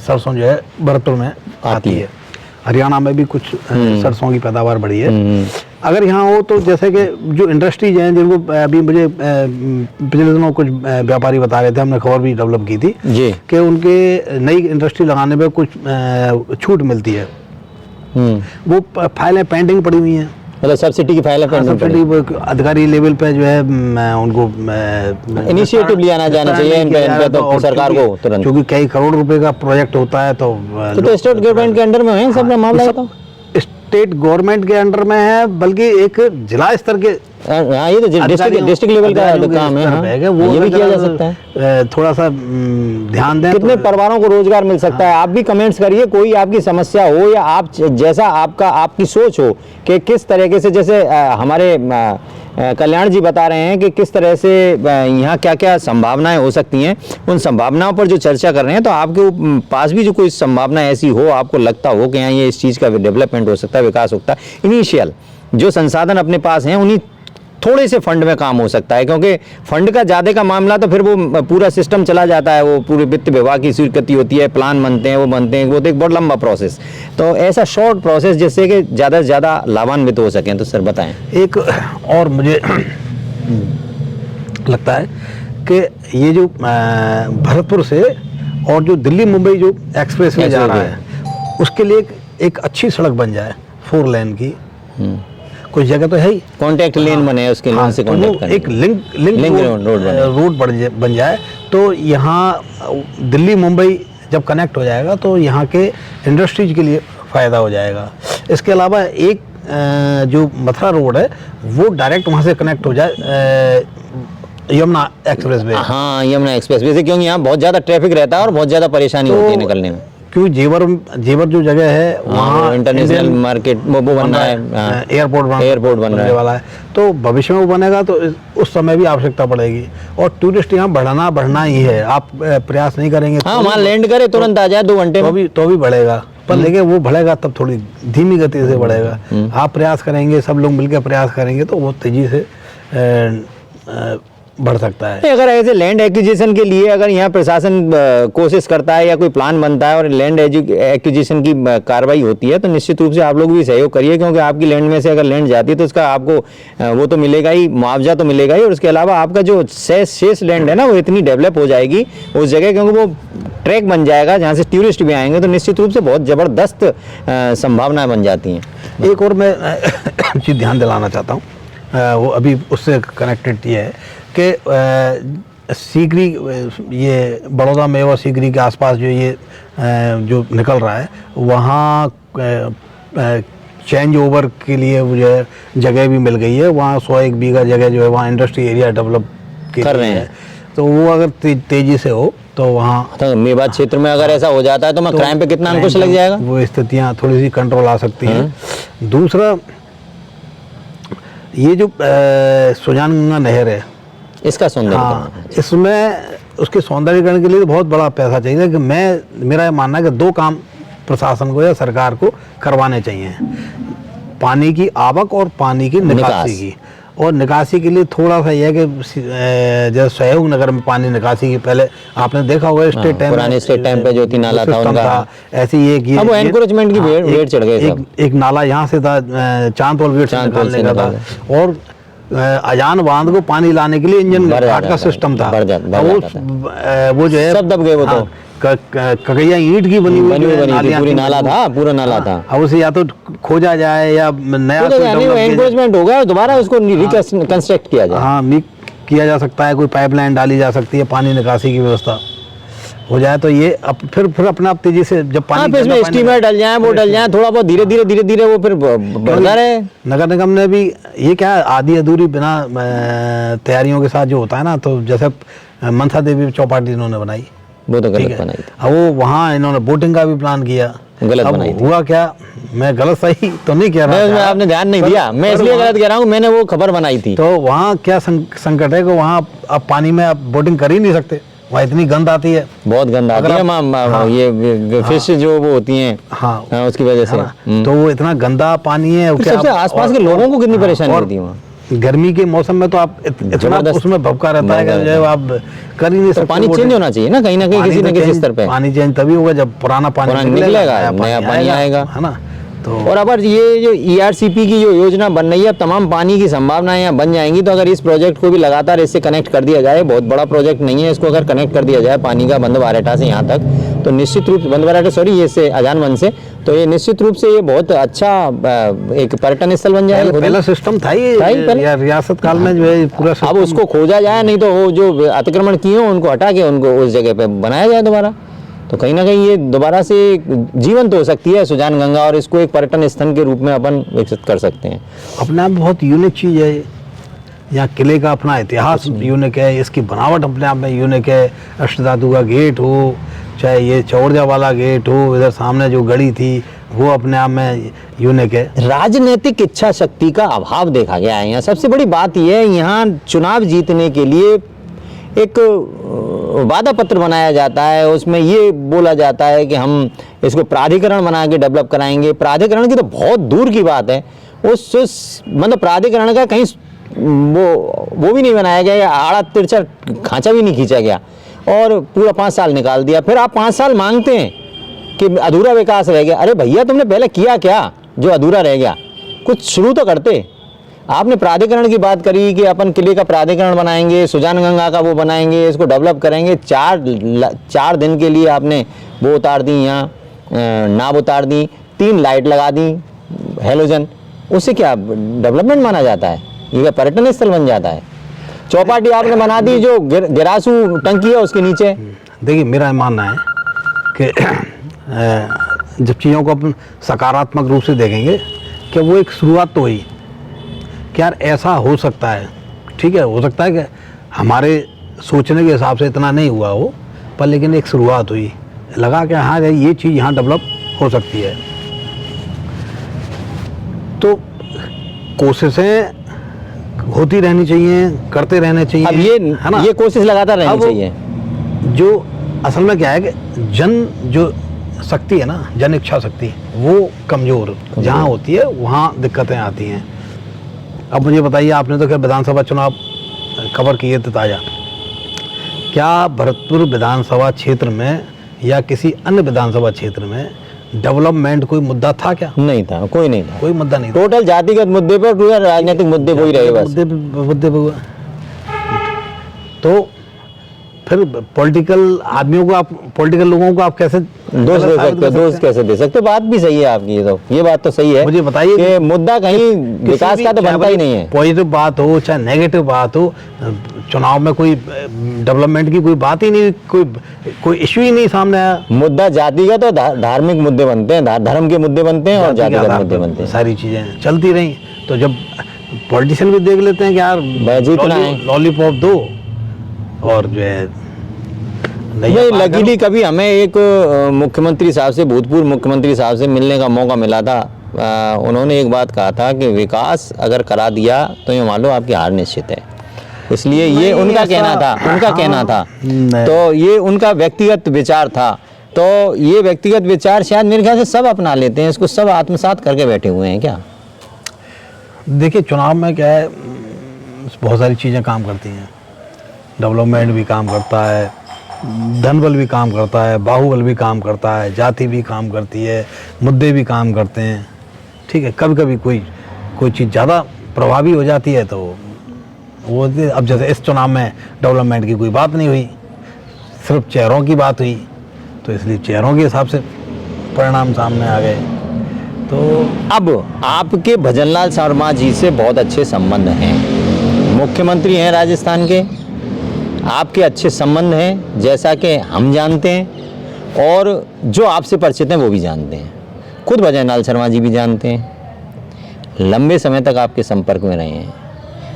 सरसों जो है भरतपुर में आती है। हरियाणा में भी कुछ सरसों की पैदावार बढ़ी है। अगर यहाँ हो तो जैसे कि जो इंडस्ट्रीज हैं जिनको अभी मुझे पिछले दिनों कुछ व्यापारी बता रहे थे, हमने खबर भी डेवलप की थी जी कि उनके नई इंडस्ट्री लगाने पे कुछ छूट मिलती है। वो फाइलें पेंडिंग पड़ी हुई हैं, मतलब सब्सिडी की फाइल सब्सिडी अधिकारी लेवल पे जो है उनको इनिशिएटिव लिया जाना चाहिए इन पे तो सरकार को तुरंत, क्योंकि कई करोड़ रुपए का प्रोजेक्ट होता है। तो स्टेट गवर्नमेंट के अंडर में है सब मामला है, तो स्टेट गवर्नमेंट के अंडर में है, बल्कि एक जिला स्तर के, हाँ ये तो डिस्ट्रिक्ट लेवल का काम है, हाँ, वो ये भी किया जा सकता है। थोड़ा सा ध्यान दें। कितने परिवारों को रोजगार मिल सकता है। आप भी कमेंट्स करिए, कोई आपकी समस्या हो या आप जैसा आपकी सोच हो कि किस तरीके से, जैसे हमारे कल्याण जी बता रहे हैं कि किस तरह से यहाँ क्या क्या संभावनाएं हो सकती हैं, उन संभावनाओं पर जो चर्चा कर रहे हैं, तो आपके पास भी जो कोई संभावना ऐसी हो, आपको लगता हो कि यहाँ ये इस चीज़ का डेवलपमेंट हो सकता है, विकास हो सकता है, इनिशियल जो संसाधन अपने पास हैं उन्हीं थोड़े से फंड में काम हो सकता है, क्योंकि फंड का ज़्यादा का मामला तो फिर वो पूरा सिस्टम चला जाता है, वो पूरे वित्त विभाग की स्वीकृति होती है, प्लान बनते हैं, वो तो एक बहुत लंबा प्रोसेस। तो ऐसा शॉर्ट प्रोसेस जिससे कि ज़्यादा से ज़्यादा लाभान्वित हो सकें, तो सर बताएं। एक और मुझे लगता है कि ये जो भरतपुर से और जो दिल्ली मुंबई जो एक्सप्रेस वे जा रहा है, उसके लिए एक अच्छी सड़क बन जाए, 4 लेन की। कुछ जगह तो है ही, कॉन्टैक्ट लेन बने उसके लिए, से कॉन्टैक्ट करने एक लिंक रोड बन जाए, तो यहाँ दिल्ली मुंबई जब कनेक्ट हो जाएगा तो यहाँ के इंडस्ट्रीज के लिए फ़ायदा हो जाएगा। इसके अलावा एक जो मथुरा रोड है वो डायरेक्ट वहाँ से कनेक्ट हो जाए यमुना एक्सप्रेस वे। हाँ, यमुना एक्सप्रेस वे से, क्योंकि यहाँ बहुत ज़्यादा ट्रैफिक रहता है और बहुत ज़्यादा परेशानी होती है निकलने में। क्योंकि जेवर जो जगह है वहाँ इंटरनेशनल मार्केट वो बन रहा है, एयरपोर्ट बनने वाला है, तो भविष्य में वो बनेगा तो उस समय भी आवश्यकता पड़ेगी। और टूरिस्ट यहाँ बढ़ना ही है, आप प्रयास नहीं करेंगे, हाँ वहाँ लैंड करे तुरंत आ जाए 2 घंटे में, तो भी बढ़ेगा, पर लेकिन वो बढ़ेगा तब थोड़ी धीमी गति से बढ़ेगा। आप प्रयास करेंगे, सब लोग मिलकर प्रयास करेंगे तो वो तेजी से बढ़ सकता है। अगर ऐसे लैंड एक्विजिशन के लिए अगर यहाँ प्रशासन कोशिश करता है या कोई प्लान बनता है और लैंड एक्विजिशन की कार्रवाई होती है, तो निश्चित रूप से आप लोग भी सहयोग करिए, क्योंकि आपकी लैंड में से अगर लैंड जाती है तो उसका आपको वो तो मिलेगा ही, मुआवजा तो मिलेगा ही, और उसके अलावा आपका जो शेष लैंड है ना, वो इतनी डेवलप हो जाएगी उस जगह, क्योंकि वो ट्रैक बन जाएगा जहाँ से टूरिस्ट भी आएंगे, तो निश्चित रूप से बहुत ज़बरदस्त संभावनाएँ बन जाती हैं। एक और मैं चीज़ ध्यान दिलाना चाहता हूँ, वो अभी उससे कनेक्टेड ये है कि सीकरी, ये बड़ौदा मेवा सीकरी के आसपास जो ये जो निकल रहा है, वहाँ चेंज ओवर के लिए जो है जगह भी मिल गई है। वहाँ 101 बीघा जगह जो है वहाँ इंडस्ट्री एरिया डेवलप कर रहे हैं, तो वो अगर तेज़ी से हो तो वहाँ तो मेवात क्षेत्र में अगर ऐसा हो जाता है तो क्राइम पे कितना अंकुश लग जाएगा, वो स्थितियाँ थोड़ी सी कंट्रोल आ सकती हैं। दूसरा, ये जो सुजान गंगा नहर है, इसका सौंदर्य, हाँ, इसमें उसके सौंदर्यीकरण के लिए तो बहुत बड़ा पैसा चाहिए। कि मेरा ये मानना है कि 2 काम प्रशासन को या सरकार को करवाने चाहिए, पानी की आवक और पानी की निकासी की। और निकासी के लिए थोड़ा सा यह है कि जैसे सहयोग नगर में पानी निकासी की, पहले आपने देखा होगा स्टेट टाइम, पुराने स्टेट टाइम पे जो 3 नाला था उनका, ऐसी एक अब एनकरेजमेंट की वेट चढ़ गई। एक नाला यहाँ से था, चांदपोल गेट से निकालने का था, और अजान बांध को पानी लाने के लिए इंजन घाट का सिस्टम था, वो जो है सब दब गए। वो तो ककैया ईंट की बनी पूरी नाला था, पूरा नाला था। अब उसे या तो खोजा जाए या नया एनकरेजमेंट होगा, दोबारा उसको रिकंस्ट्रक्ट किया जाए। हाँ, किया जा सकता है, कोई पाइपलाइन डाली जा सकती है, पानी निकासी की व्यवस्था हो जाए तो ये फिर अपने आप तेजी से जब पानी इसमें स्टीमर डल जाए, वो डल जाए, थोड़ा बहुत धीरे धीरे वो फिर बढ़ता रहे। नगर निगम ने भी ये क्या आधी अधूरी बिना तैयारियों के साथ जो होता है ना, तो जैसे मनसा देवी चौपाटी इन्होंने बनाई, वो तो गलत बनाई थी। अब वो वहाँ इन्होंने बोटिंग का भी प्लान किया, गलत बनाई थी। हुआ क्या, मैं गलत सही तो नहीं कह रहा, मैं आपने ध्यान नहीं दिया, मैं इसलिए गलत कह रहा हूँ, मैंने वो खबर बनाई थी। तो वहाँ क्या संकट है कि वहाँ आप पानी में आप बोटिंग कर ही नहीं सकते, वहाँ इतनी गंद आती है, बहुत गंद आती है। हाँ, ये फिश जो वो होती हैं, हाँ, उसकी वजह से तो वो इतना गंदा पानी है। सबसे आसपास के लोगों को कितनी परेशानी होती है वहाँ। गर्मी के मौसम में तो आप इतना जबरदस्त। उसमें भपका रहता है कि बहुत जो आप कर ही नहीं सकते। पानी वो चेंज होना चाहिए ना कहीं किसी न किसी स्तर पे। पानी चेंज तभी होगा जब पुराना पानी निकलेगा, नया पानी आएगा, है ना। तो और अगर ये जो ERCP की जो योजना बन रही है, तमाम पानी की संभावनाएं यहाँ बन जाएंगी। तो अगर इस प्रोजेक्ट को भी लगातार इससे कनेक्ट कर दिया जाए, बहुत बड़ा प्रोजेक्ट नहीं है, इसको अगर कनेक्ट कर दिया जाए पानी का बंदवारेटा से यहाँ तक, तो निश्चित रूप से बंदवारेटा ये से अजानवन से, तो ये निश्चित रूप से ये बहुत अच्छा एक पर्यटन स्थल बन जाएगा। पहला सिस्टम था ये रियासत काल में जो है पूरा अब system। उसको खोजा जाए, नहीं तो वो जो अतिक्रमण किए हैं उनको हटा के उनको उस जगह पे बनाया जाए दोबारा, तो कहीं ना कहीं ये दोबारा से जीवंत हो सकती है सुजान गंगा, और इसको एक पर्यटन स्थल के रूप में अपन विकसित कर सकते हैं। अपने आप बहुत यूनिक चीज़ है। यहाँ किले का अपना इतिहास यूनिक है, इसकी बनावट अपने आप में यूनिक है। अष्टधातु का गेट हो, चाहे ये चौरजा वाला गेट हो, इधर सामने जो गढ़ी थी वो अपने आप में यूनिक है। राजनीतिक इच्छा शक्ति का अभाव देखा गया है यहाँ। सबसे बड़ी बात यह है, यहाँ चुनाव जीतने के लिए एक वादा पत्र बनाया जाता है, उसमें ये बोला जाता है कि हम इसको प्राधिकरण बना के डेवलप कराएंगे। प्राधिकरण की तो बहुत दूर की बात है, उस मतलब प्राधिकरण का कहीं वो भी नहीं बनाया गया, या आड़ा तिरछा खांचा भी नहीं खींचा गया, और पूरा 5 साल निकाल दिया। फिर आप 5 साल मांगते हैं कि अधूरा विकास रह गया। अरे भैया, तुमने पहले किया क्या जो अधूरा रह गया? कुछ शुरू तो करते। आपने प्राधिकरण की बात करी कि अपन किले का प्राधिकरण बनाएंगे, सुजान गंगा का वो बनाएंगे, इसको डेवलप करेंगे। 4 दिन के लिए आपने वो उतार दी, यहाँ नाव उतार दी, 3 लाइट लगा दी हेलोजन, उससे क्या डेवलपमेंट माना जाता है? ये पर्यटन स्थल बन जाता है? चौपाटी आपने बना दी जो गिरासू टंकी है उसके नीचे। देखिए, मेरा मानना है कि जब चीज़ों को अपन सकारात्मक रूप से देखेंगे कि वो एक शुरुआत तो हुई कि यार ऐसा हो सकता है। ठीक है, हो सकता है कि हमारे सोचने के हिसाब से इतना नहीं हुआ हो, पर लेकिन एक शुरुआत हुई, लगा कि हाँ ये चीज़ यहाँ डेवलप हो सकती है। तो कोशिशें होती रहनी चाहिए, करते रहने चाहिए। अब ये है ना, ये कोशिश लगातार रहनी अब चाहिए। जो असल में क्या है कि जन जो शक्ति है ना, जन इच्छा शक्ति, वो कमज़ोर जहाँ होती है वहाँ दिक्कतें आती हैं। अब मुझे बताइए, आपने तो खैर विधानसभा चुनाव कवर किए थे ताज़ा, क्या भरतपुर विधानसभा क्षेत्र में या किसी अन्य विधानसभा क्षेत्र में डेवलपमेंट कोई मुद्दा था क्या? नहीं था, कोई नहीं था, कोई मुद्दा नहीं था। टोटल जातिगत मुद्दे पर पूरा राजनीतिक मुद्दे वही रहे बस। मुद्दे पे हुआ। तो फिर पॉलिटिकल आदमियों को आप, पॉलिटिकल लोगों को आप कैसे दोष दे सकते हो? दोष कैसे दे सकते हो? बात भी सही है आपकी, ये बात तो सही है। मुझे बताइए कि मुद्दा कहीं विकास का तो बनता ही नहीं है। पॉजिटिव बात हो चाहे नेगेटिव बात हो, चुनाव में कोई डेवलपमेंट की कोई बात ही नहीं, कोई इश्यू ही नहीं सामने आया। मुद्दा जातिगत और धार्मिक मुद्दे बनते हैं, धर्म के मुद्दे बनते हैं और जातिगत मुद्दे बनते हैं। सारी चीजें चलती रही, तो जब पॉलिटिशियन भी देख लेते हैं कि यार लॉलीपॉप दो, और जो है नहीं लकीली कभी हमें एक मुख्यमंत्री साहब से, भूतपूर्व मुख्यमंत्री साहब से मिलने का मौका मिला था। उन्होंने एक बात कहा था कि विकास अगर करा दिया तो ये मान लो आपकी हार निश्चित है। इसलिए ये उनका कहना था, तो ये उनका व्यक्तिगत विचार था। तो ये व्यक्तिगत विचार शायद मेरे ख्याल से सब अपना लेते हैं, इसको सब आत्मसात करके बैठे हुए हैं क्या? देखिए, चुनाव में क्या है, बहुत सारी चीज़ें काम करती हैं। डेवलपमेंट भी काम करता है, धनबल भी काम करता है, बाहुबल भी काम करता है, जाति भी काम करती है, मुद्दे भी काम करते हैं। ठीक है, कभी कभी कोई चीज़ ज़्यादा प्रभावी हो जाती है तो वो, अब जैसे इस चुनाव में डेवलपमेंट की कोई बात नहीं हुई, सिर्फ चेहरों की बात हुई, तो इसलिए चेहरों के हिसाब से परिणाम सामने आ गए। तो अब आपके भजनलाल शर्मा जी से बहुत अच्छे संबंध हैं, मुख्यमंत्री हैं राजस्थान के, आपके अच्छे संबंध हैं जैसा कि हम जानते हैं, और जो आपसे परिचित हैं वो भी जानते हैं, खुद भजनलाल शर्मा जी भी जानते हैं, लंबे समय तक आपके संपर्क में रहे हैं।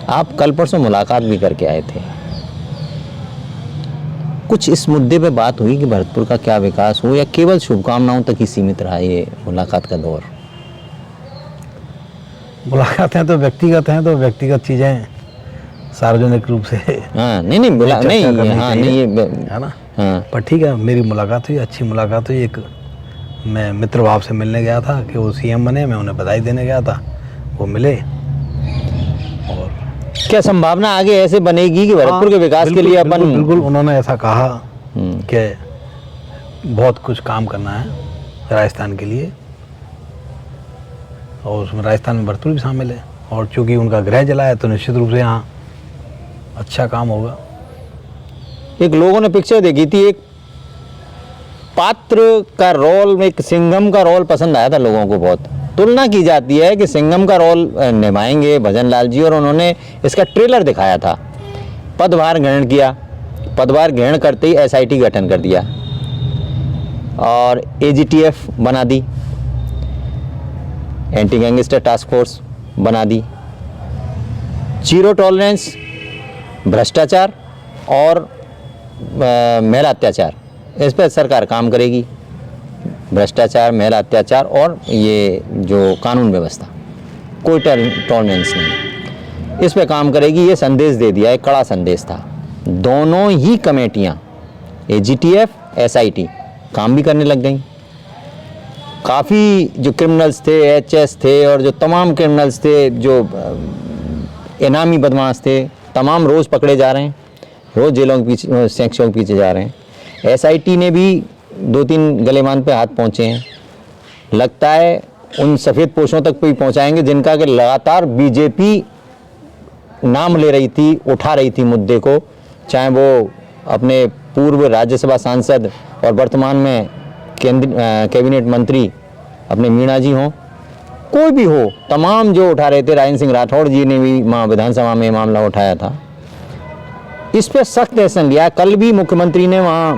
आप कल परसों मुलाकात भी करके आए थे। कुछ इस मुद्दे पे बात हुई कि भरतपुर का क्या विकास हो, या केवल शुभकामनाओं तक ही सीमित रहा ये मुलाकात का दौर? मुलाकातें तो व्यक्तिगत हैं, तो व्यक्तिगत चीज़ें सार्वजनिक रूप से नहीं ये है ना। हाँ, पर ठीक है, मेरी मुलाकात हुई, अच्छी मुलाकात हुई। एक मैं मित्र भाव से मिलने गया था कि वो CM बने, मैं उन्हें बधाई देने गया था, वो मिले, और क्या संभावना आगे ऐसे बनेगी कि भरतपुर के विकास के लिए अपन बिल्कुल उन्होंने ऐसा कहा कि बहुत कुछ काम करना है राजस्थान के लिए, और उसमें राजस्थान में भरतपुर भी शामिल है, और चूंकि उनका गृह जिला है तो निश्चित रूप से यहाँ अच्छा काम होगा। एक लोगों ने पिक्चर देखी थी, एक पात्र का रोल में एक सिंघम का रोल पसंद आया था लोगों को बहुत। तुलना की जाती है कि सिंघम का रोल निभाएंगे भजन लाल जी, और उन्होंने इसका ट्रेलर दिखाया था। पदभार ग्रहण किया, पदभार ग्रहण करते ही SIT गठन कर दिया और AGTF बना दी, एंटी गैंगस्टर टास्क फोर्स बना दी, जीरो टॉलरेंस भ्रष्टाचार और महिला अत्याचार, इस पर सरकार काम करेगी। भ्रष्टाचार, महिला अत्याचार और ये जो कानून व्यवस्था, कोई टॉलरेंस नहीं, इस पे काम करेगी। ये संदेश दे दिया, एक कड़ा संदेश था। दोनों ही कमेटियाँ AGTF SIT काम भी करने लग गई। काफ़ी जो क्रिमिनल्स थे, HS थे और जो तमाम क्रिमिनल्स थे, जो इनामी बदमाश थे, तमाम रोज़ पकड़े जा रहे हैं, रोज़ जेलों के पीछे, सेक्शनों के पीछे जा रहे हैं। SIT ने भी 2-3 गलेमान पे हाथ पहुँचे हैं। लगता है उन सफ़ेद पोशों तक भी पहुँचाएंगे जिनका कि लगातार BJP नाम ले रही थी, उठा रही थी मुद्दे को, चाहे वो अपने पूर्व राज्यसभा सांसद और वर्तमान में कैबिनेट मंत्री अपने मीणा जी हों, कोई भी हो, तमाम जो उठा रहे थे। राजेंद्र सिंह राठौड़ जी ने भी विधानसभा में मामला उठाया था। इस पे सख्त एक्शन लिया। कल भी मुख्यमंत्री ने वहाँ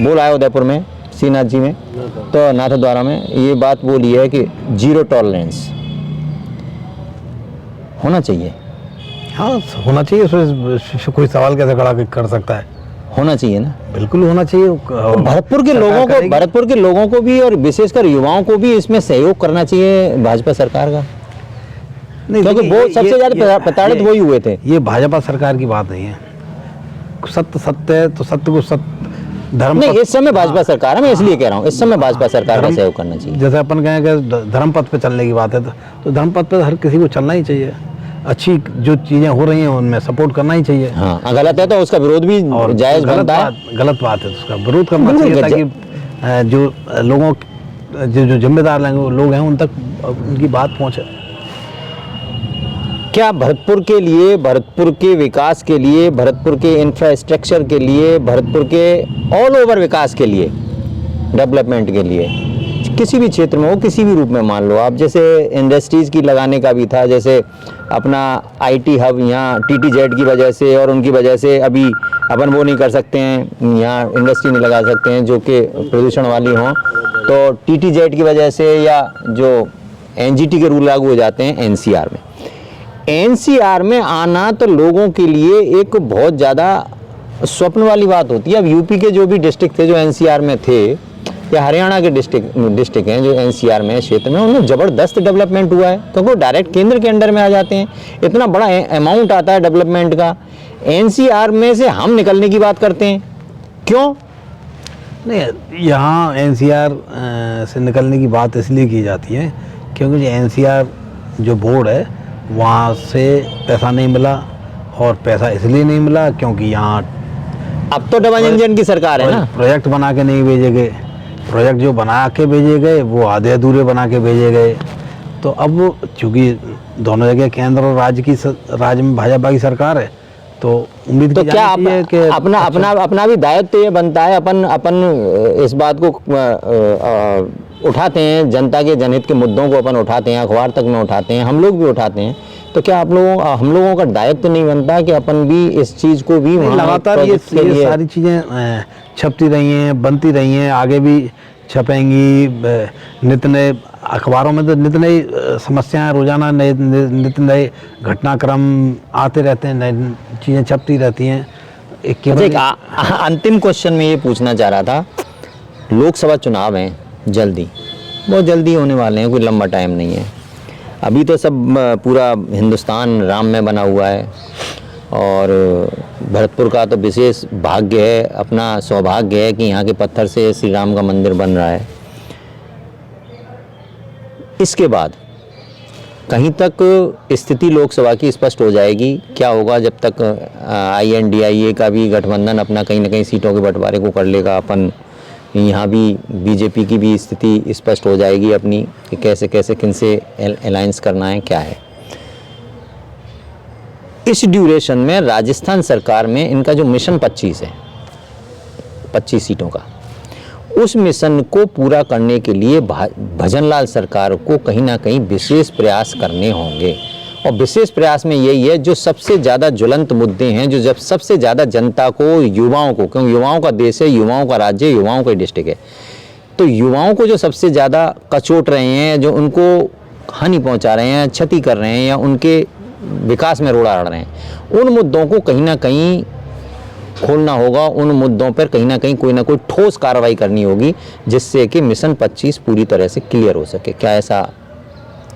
बोला है उदयपुर में, श्रीनाथ जी में, तो नाथद्वारा में ये बात बोली है कि जीरो टॉलरेंस होना चाहिए। हाँ होना चाहिए, उसमें कोई सवाल कैसे खड़ा कर सकता है? होना चाहिए ना, बिल्कुल होना चाहिए। भरतपुर के लोगों को भी और विशेषकर युवाओं को भी इसमें सहयोग करना चाहिए भाजपा सरकार का, क्योंकि वो सबसे ज्यादा प्रताड़ित वही हुए थे। ये भाजपा सरकार की बात नहीं है। सत्य सत्य है तो सत्य को सत्य धर्म नहीं, इस समय भाजपा सरकार है, मैं इसलिए कह रहा हूँ इस समय भाजपा सरकार का सहयोग करना चाहिए। जैसे अपन कहें कि धर्म पथ पे चलने की बात है तो धर्म पथ पे हर किसी को चलना ही चाहिए। अच्छी जो चीजें हो रही हैं उनमें सपोर्ट करना ही चाहिए। हाँ, गलत है तो उसका विरोध भी जायज बनता है। गलत बात है तो उसका विरोध करना चाहिए, ताकि जो लोगों जो जिम्मेदार लोग हैं उन तक उनकी बात पहुंचे। क्या भरतपुर के लिए, भरतपुर के विकास के लिए, भरतपुर के इंफ्रास्ट्रक्चर के लिए, भरतपुर के ऑल ओवर विकास के लिए, डेवलपमेंट के लिए, किसी भी क्षेत्र में हो, किसी भी रूप में मान लो आप, जैसे इंडस्ट्रीज़ की लगाने का भी था, जैसे अपना IT हब यहाँ TTZ की वजह से और उनकी वजह से अभी अपन वो नहीं कर सकते हैं, यहाँ इंडस्ट्री नहीं लगा सकते हैं जो कि प्रदूषण वाली हों, तो TTZ की वजह से या जो NGT के रूल लागू हो जाते हैं NCR में। NCR में आना तो लोगों के लिए एक बहुत ज़्यादा स्वप्न वाली बात होती है। अब यूपी के जो भी डिस्ट्रिक्ट थे जो NCR में थे, या हरियाणा के डिस्ट्रिक्ट हैं जो NCR में क्षेत्र में, उनमें ज़बरदस्त डेवलपमेंट हुआ है, तो वो डायरेक्ट केंद्र के अंडर में आ जाते हैं। इतना बड़ा अमाउंट आता है डेवलपमेंट का, NCR में से हम निकलने की बात करते हैं, क्यों? नहीं, यहाँ NCR से निकलने की बात इसलिए की जाती है क्योंकि NCR जो बोर्ड है वहाँ से पैसा नहीं मिला, और पैसा इसलिए नहीं मिला क्योंकि यहाँ अब तो डबल इंजन की सरकार है ना। प्रोजेक्ट बना के नहीं भेजे गए, प्रोजेक्ट जो बना के भेजे गए वो आधे अधूरे बना के भेजे गए। तो अब चूँकि दोनों जगह केंद्र और राज्य में भाजपा की सरकार है, तो उम्मीद तो क्या अपना भी दायित्व ये बनता है, अपन इस बात को उठाते हैं, जनता के जनहित के मुद्दों को अपन उठाते हैं, अखबार तक में उठाते हैं, हम लोग भी उठाते हैं, तो क्या हम लोगों का दायित्व नहीं बनता कि अपन भी इस चीज़ को भी लगातार ये सारी चीज़ें छपती रही हैं, बनती रही हैं, आगे भी छपेंगी। नित्य नए अखबारों में तो नित्य नई समस्याएं, रोजाना नित्य नए घटनाक्रम आते रहते हैं, नई चीज़ें छपती रहती हैं। एक अंतिम क्वेश्चन में ये पूछना चाह रहा था, लोकसभा चुनाव हैं जल्दी, बहुत जल्दी होने वाले हैं, कोई लंबा टाइम नहीं है। अभी तो सब पूरा हिंदुस्तान राम में बना हुआ है, और भरतपुर का तो विशेष भाग्य है, अपना सौभाग्य है कि यहाँ के पत्थर से श्री राम का मंदिर बन रहा है। इसके बाद कहीं तक स्थिति लोकसभा की स्पष्ट हो जाएगी, क्या होगा जब तक INDIA का भी गठबंधन अपना कहीं ना कहीं सीटों के बंटवारे को कर लेगा, अपन यहाँ भी बीजेपी की भी स्थिति स्पष्ट हो जाएगी अपनी कि कैसे कैसे किनसे अलायंस करना है, क्या है। इस ड्यूरेशन में राजस्थान सरकार में इनका जो मिशन 25 है, 25 सीटों का, उस मिशन को पूरा करने के लिए भजनलाल सरकार को कहीं ना कहीं विशेष प्रयास करने होंगे। और विशेष प्रयास में यही है, जो सबसे ज़्यादा ज्वलंत मुद्दे हैं, जो जब सबसे ज़्यादा जनता को, युवाओं को, क्योंकि युवाओं का देश है, युवाओं का राज्य, युवाओं का डिस्ट्रिक्ट है, तो युवाओं को जो सबसे ज़्यादा कचोट रहे हैं, जो उनको हानि पहुंचा रहे हैं, क्षति कर रहे हैं या उनके विकास में रोड़ा अड़ रहे हैं, उन मुद्दों को कहीं ना कहीं खोलना होगा। उन मुद्दों पर कहीं ना कहीं कोई ना कोई ठोस कार्रवाई करनी होगी, जिससे कि मिशन 25 पूरी तरह से क्लियर हो सके। क्या ऐसा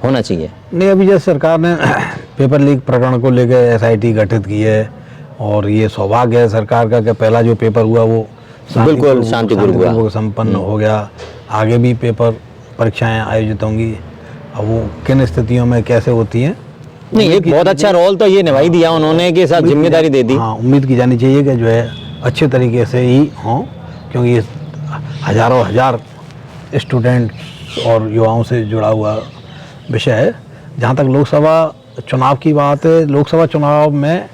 होना चाहिए? नहीं, अभी जैसे सरकार ने पेपर लीक प्रकरण को लेकर SIT गठित की है, और ये सौभाग्य है सरकार का कि पहला जो पेपर हुआ वो बिल्कुल शांतिपूर्वक संपन्न हो गया। आगे भी पेपर परीक्षाएं आयोजित होंगी, अब वो किन स्थितियों में कैसे होती हैं, नहीं, एक बहुत अच्छा रोल तो ये निभाई दिया उन्होंने कि साथ जिम्मेदारी दे दी। हाँ, उम्मीद की जानी चाहिए कि जो है अच्छे तरीके से ही हों, क्योंकि ये हजारों हजार स्टूडेंट्स और युवाओं से जुड़ा हुआ विषय है। जहाँ तक लोकसभा चुनाव की बात है, लोकसभा चुनाव में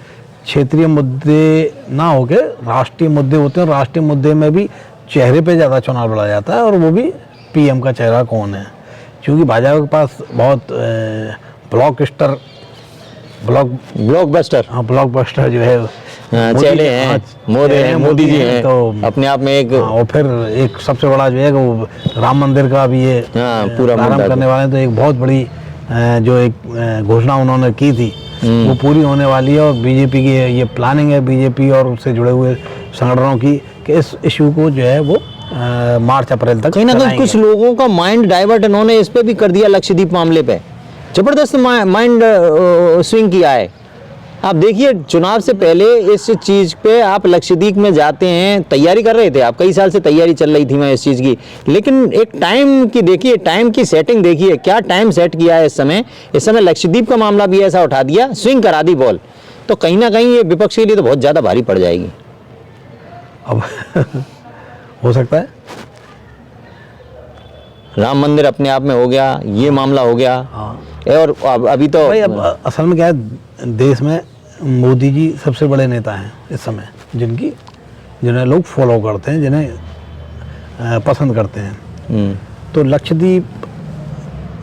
क्षेत्रीय मुद्दे ना होके राष्ट्रीय मुद्दे होते हैं, और राष्ट्रीय मुद्दे में भी चेहरे पे ज़्यादा चुनाव लड़ा जाता है, और वो भी PM का चेहरा कौन है। क्योंकि भाजपा के पास बहुत ब्लॉकबस्टर जो है चले हैं, मोदी जी हैं, तो अपने आप में एक, और फिर एक सबसे बड़ा जो है वो राम मंदिर का भी ये पूरा प्रारंभ करने वाले हैं, तो एक बहुत बड़ी जो एक घोषणा उन्होंने की थी वो पूरी होने वाली है। और बीजेपी की ये प्लानिंग है, बीजेपी और उससे जुड़े हुए संगठनों की, कि इस इशू को जो है वो मार्च अप्रैल तक कहीं ना कहीं कुछ लोगों का माइंड डाइवर्ट इन्होंने इस पे भी कर दिया, लक्षद्वीप मामले पे जबरदस्त माइंड स्विंग किया है। आप देखिए, चुनाव से पहले इस चीज़ पे आप लक्षद्वीप में जाते हैं, तैयारी कर रहे थे आप, कई साल से तैयारी चल रही थी मैं इस चीज़ की, लेकिन एक टाइम की देखिए, टाइम की सेटिंग देखिए, क्या टाइम सेट किया है इस समय लक्षद्वीप का मामला भी ऐसा उठा दिया, स्विंग करा दी बॉल, तो कहीं ना कहीं ये विपक्ष के लिए तो बहुत ज़्यादा भारी पड़ जाएगी। अब हो सकता है राम मंदिर अपने आप में हो गया, ये मामला हो गया। हाँ, और अभी तो भाई अब असल में क्या है, देश में मोदी जी सबसे बड़े नेता हैं इस समय, जिन्हें लोग फॉलो करते हैं, जिन्हें पसंद करते हैं। तो लक्षद्वीप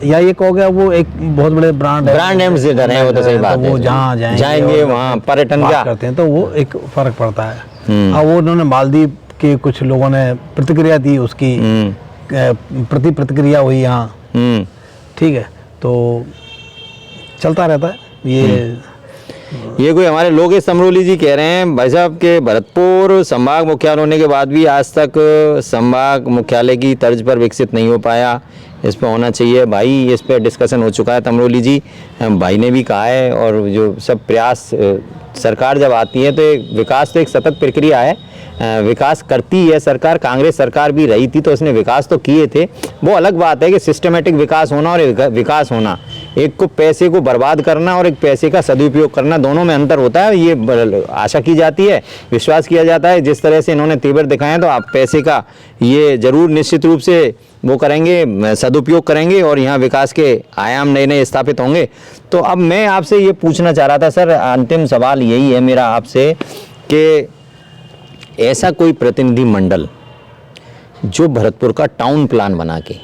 या ये कहो गया वो एक बहुत बड़े ब्रांड एम्बेसडर है, वो तो सही बात है, वो जहाँ जाएंगे वहाँ पर्यटन क्या करते हैं, तो वो एक फर्क पड़ता है। अब वो उन्होंने मालदीव के कुछ लोगों ने प्रतिक्रिया दी, उसकी प्रतिक्रिया हुई यहाँ, ठीक है, तो चलता रहता है ये कोई हमारे लोकेश समरोली जी कह रहे हैं, भाई साहब के भरतपुर संभाग मुख्यालय होने के बाद भी आज तक संभाग मुख्यालय की तर्ज पर विकसित नहीं हो पाया, इस पर होना चाहिए। भाई इस पर डिस्कशन हो चुका है, तमरोली जी भाई ने भी कहा है, और जो सब प्रयास सरकार जब आती है तो विकास तो एक सतत प्रक्रिया है, विकास करती है सरकार। कांग्रेस सरकार भी रही थी तो उसने विकास तो किए थे, वो अलग बात है कि सिस्टमेटिक विकास होना और विकास होना, एक को पैसे को बर्बाद करना और एक पैसे का सदुपयोग करना, दोनों में अंतर होता है। ये आशा की जाती है, विश्वास किया जाता है, जिस तरह से इन्होंने तेवर दिखाए तो आप पैसे का ये जरूर निश्चित रूप से वो करेंगे, सदुपयोग करेंगे और यहाँ विकास के आयाम नए नए स्थापित होंगे। तो अब मैं आपसे ये पूछना चाह रहा था सर, अंतिम सवाल यही है मेरा आपसे कि ऐसा कोई प्रतिनिधि मंडल जो भरतपुर का टाउन प्लान बना के,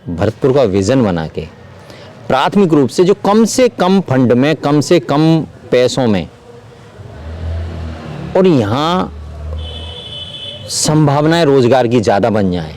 भरतपुर का विजन बना के, प्राथमिक रूप से जो कम से कम फंड में, कम से कम पैसों में, और यहाँ संभावनाएं रोजगार की ज़्यादा बन जाए,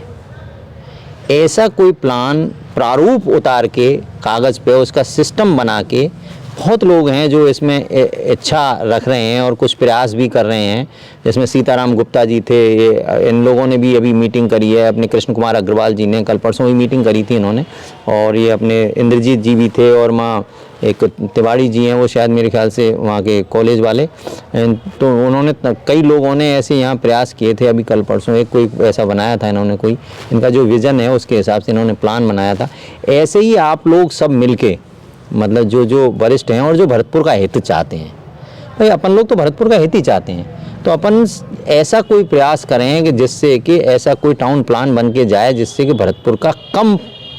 ऐसा कोई प्लान प्रारूप उतार के कागज़ पे उसका सिस्टम बना के, बहुत लोग हैं जो इसमें इच्छा रख रहे हैं और कुछ प्रयास भी कर रहे हैं, जिसमें सीताराम गुप्ता जी थे, इन लोगों ने भी अभी मीटिंग करी है, अपने कृष्ण कुमार अग्रवाल जी ने कल परसों ही मीटिंग करी थी इन्होंने, और ये अपने इंद्रजीत जी भी थे, और माँ एक तिवाड़ी जी हैं, वो शायद मेरे ख्याल से वहाँ के कॉलेज वाले, तो उन्होंने कई लोगों ने ऐसे यहाँ प्रयास किए थे। अभी कल परसों एक कोई ऐसा बनाया था इन्होंने, कोई इनका जो विज़न है उसके हिसाब से इन्होंने प्लान बनाया था। ऐसे ही आप लोग सब मिलके मतलब जो जो वरिष्ठ हैं और जो भरतपुर का हित चाहते हैं, भाई अपन लोग तो भरतपुर का हित ही चाहते हैं, तो अपन ऐसा कोई प्रयास करें कि जिससे कि ऐसा कोई टाउन प्लान बन के जाए जिससे कि भरतपुर का कम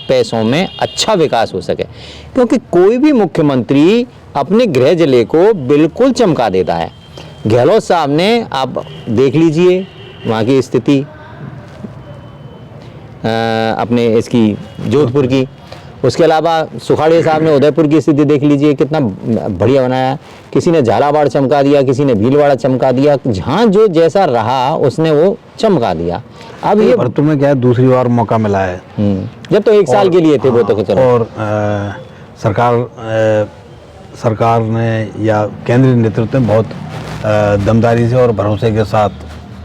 पैसों में अच्छा विकास हो सके। क्योंकि कोई भी मुख्यमंत्री अपने गृह जिले को बिल्कुल चमका देता है। गहलोत साहब ने, आप देख लीजिए वहाँ की स्थिति, अपने इसकी जोधपुर की, उसके अलावा सुखाड़िया साहब ने उदयपुर की स्थिति देख लीजिए, कितना बढ़िया बनाया। किसी ने झालावाड़ चमका दिया, किसी ने भीलवाड़ा चमका दिया, जहाँ जो जैसा रहा उसने वो चमका दिया। अब ये भरतपुर में क्या है, दूसरी बार मौका मिला है। जब तो 1 साल के लिए थे वो तो चलो। और सरकार ने या केंद्रीय नेतृत्व ने बहुत दमदारी से और भरोसे के साथ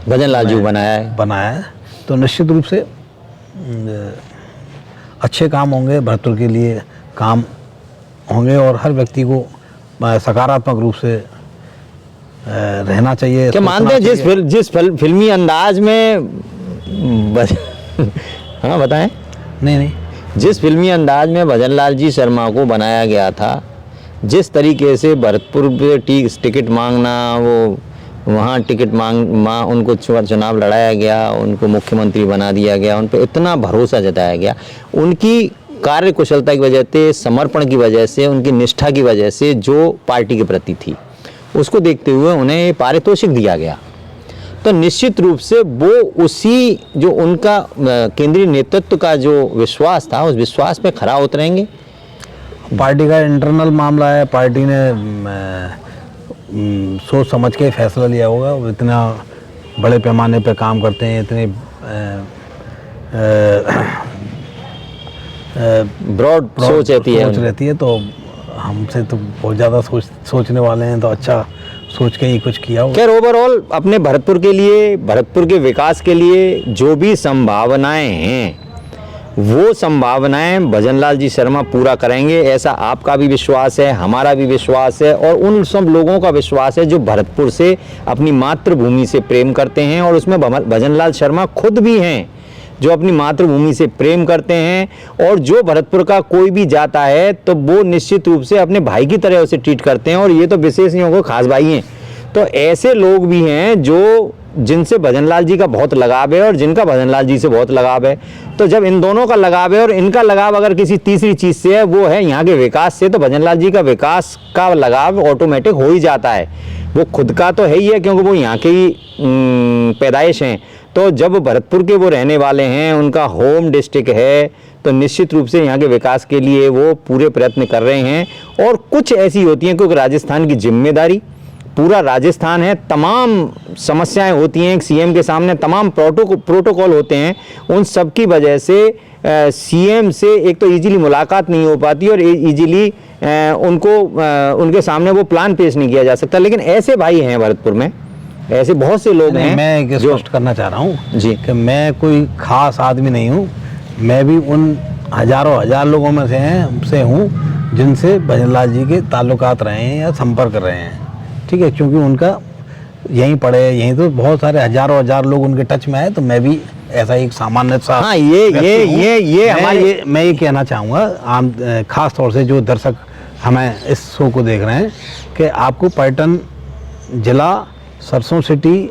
भजन लाल जी बनाया है। तो निश्चित रूप से अच्छे काम होंगे, भरतपुर के लिए काम होंगे और हर व्यक्ति को सकारात्मक रूप से रहना चाहिए। क्या मानते हैं जिस फिल्मी अंदाज में हाँ बताएं। नहीं, जिस फिल्मी अंदाज में भजनलाल जी शर्मा को बनाया गया था, जिस तरीके से भरतपुर पे टिकट मांगना, वो वहाँ टिकट उनको चुनाव लड़ाया गया, उनको मुख्यमंत्री बना दिया गया, उन पर इतना भरोसा जताया गया, उनकी कार्य कुशलता की वजह से, समर्पण की वजह से, उनकी निष्ठा की वजह से जो पार्टी के प्रति थी, उसको देखते हुए उन्हें पारितोषिक दिया गया। तो निश्चित रूप से वो उसी जो उनका केंद्रीय नेतृत्व का जो विश्वास था, उस विश्वास पे खरा उतरेंगे। पार्टी का इंटरनल मामला है, पार्टी ने सोच समझ के फैसला लिया होगा। वो इतना बड़े पैमाने पे काम करते हैं, इतने ब्रॉड सोच रहती है, तो हमसे तो बहुत ज़्यादा सोचने वाले हैं, तो अच्छा सोच के ही कुछ किया हो। खैर ओवरऑल अपने भरतपुर के लिए, भरतपुर के विकास के लिए जो भी संभावनाएं हैं, वो संभावनाएं भजनलाल जी शर्मा पूरा करेंगे, ऐसा आपका भी विश्वास है, हमारा भी विश्वास है, और उन सब लोगों का विश्वास है जो भरतपुर से, अपनी मातृभूमि से प्रेम करते हैं, और उसमें भजनलाल शर्मा खुद भी हैं जो अपनी मातृभूमि से प्रेम करते हैं। और जो भरतपुर का कोई भी जाता है तो वो निश्चित रूप से अपने भाई की तरह उसे ट्रीट करते हैं, और ये तो विशेष नहीं होगा, खास भाई हैं। तो ऐसे लोग भी हैं जो जिनसे भजनलाल जी का बहुत लगाव है और जिनका भजनलाल जी से बहुत लगाव है। तो जब इन दोनों का लगाव है और इनका लगाव अगर किसी तीसरी चीज़ से है, वो है यहाँ के विकास से, तो भजनलाल जी का विकास का लगाव ऑटोमेटिक हो ही जाता है। वो खुद का तो है ही है, क्योंकि वो यहाँ के ही पैदाइश हैं। तो जब भरतपुर के वो रहने वाले हैं, उनका होम डिस्ट्रिक्ट है, तो निश्चित रूप से यहाँ के विकास के लिए वो पूरे प्रयत्न कर रहे हैं। और कुछ ऐसी होती हैं, क्योंकि राजस्थान की जिम्मेदारी, पूरा राजस्थान है, तमाम समस्याएं होती हैं सीएम के सामने, तमाम प्रोटोकॉल होते हैं, उन सब की वजह से सीएम से एक तो इजीली मुलाकात नहीं हो पाती और इजीली उनको उनके सामने वो प्लान पेश नहीं किया जा सकता। लेकिन ऐसे भाई हैं भरतपुर में, ऐसे बहुत से लोग हैं। मैं एक स्पष्ट करना चाह रहा हूँ जी कि मैं कोई खास आदमी नहीं हूँ, मैं भी उन हजार लोगों में से हूँ जिनसे भजनलाल जी के ताल्लुकात रहे हैं या संपर्क रहे हैं, ठीक है। क्योंकि उनका यहीं पढ़े, यहीं तो बहुत सारे हजार लोग उनके टच में आए, तो मैं भी ऐसा एक सामान्य सा हाँ ये हमारे मैं ये कहना चाहूँगा आम खास तौर से जो दर्शक हमें इस शो को देख रहे हैं, कि आपको पर्यटन जिला, सरसों सिटी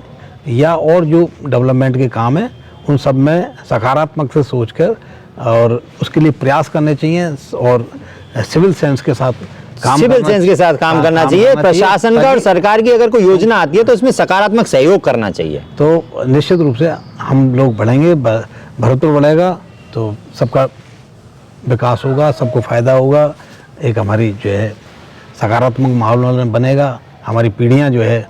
या और जो डेवलपमेंट के काम है, उन सब में सकारात्मक से सोचकर और उसके लिए प्रयास करने चाहिए, और सिविल सेंस के साथ काम करना चाहिए। प्रशासन का और सरकार की अगर कोई योजना आती है तो उसमें सकारात्मक सहयोग करना चाहिए। तो निश्चित रूप से हम लोग बढ़ेंगे, भरतपुर बढ़ेगा तो सबका विकास होगा, सबको फायदा होगा, एक हमारी जो है सकारात्मक माहौल बनेगा, हमारी पीढ़ियां जो है।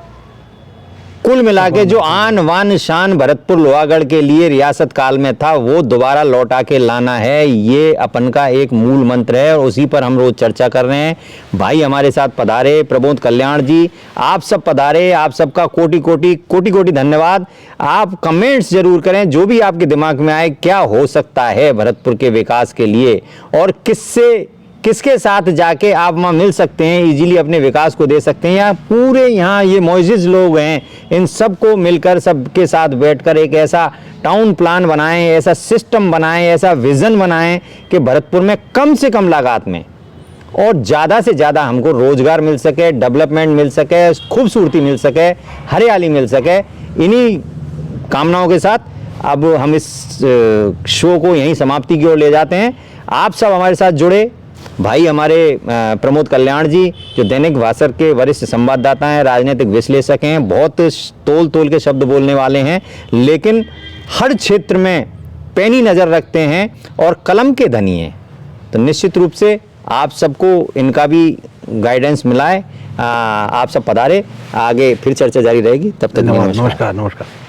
कुल मिला के जो आन वान शान भरतपुर लोहागढ़ के लिए रियासत काल में था, वो दोबारा लौटा के लाना है, ये अपन का एक मूल मंत्र है, और उसी पर हम रोज चर्चा कर रहे हैं। भाई हमारे साथ पधारे प्रबोध कल्याण जी, आप सब पधारे, आप सबका कोटि कोटि धन्यवाद। आप कमेंट्स जरूर करें, जो भी आपके दिमाग में आए, क्या हो सकता है भरतपुर के विकास के लिए, और किसके साथ जाके आप वहाँ मिल सकते हैं, इजीली अपने विकास को दे सकते हैं, या पूरे यहाँ ये मोइजिज लोग हैं, इन सबको मिलकर, सबके साथ बैठकर एक ऐसा टाउन प्लान बनाएं, ऐसा सिस्टम बनाएं, ऐसा विज़न बनाएं कि भरतपुर में कम से कम लागत में और ज़्यादा से ज़्यादा हमको रोज़गार मिल सके, डेवलपमेंट मिल सके, खूबसूरती मिल सके, हरियाली मिल सके। इन्हीं कामनाओं के साथ अब हम इस शो को यहीं समाप्ति की ओर ले जाते हैं। आप सब हमारे साथ जुड़े। भाई हमारे प्रमोद कल्याण जी, जो दैनिक भास्कर के वरिष्ठ संवाददाता हैं, राजनीतिक विश्लेषक हैं, बहुत तोल तोल के शब्द बोलने वाले हैं, लेकिन हर क्षेत्र में पैनी नज़र रखते हैं और कलम के धनी हैं। तो निश्चित रूप से आप सबको इनका भी गाइडेंस मिला है। आप सब पधारे, आगे फिर चर्चा जारी रहेगी। तब तक नमस्कार।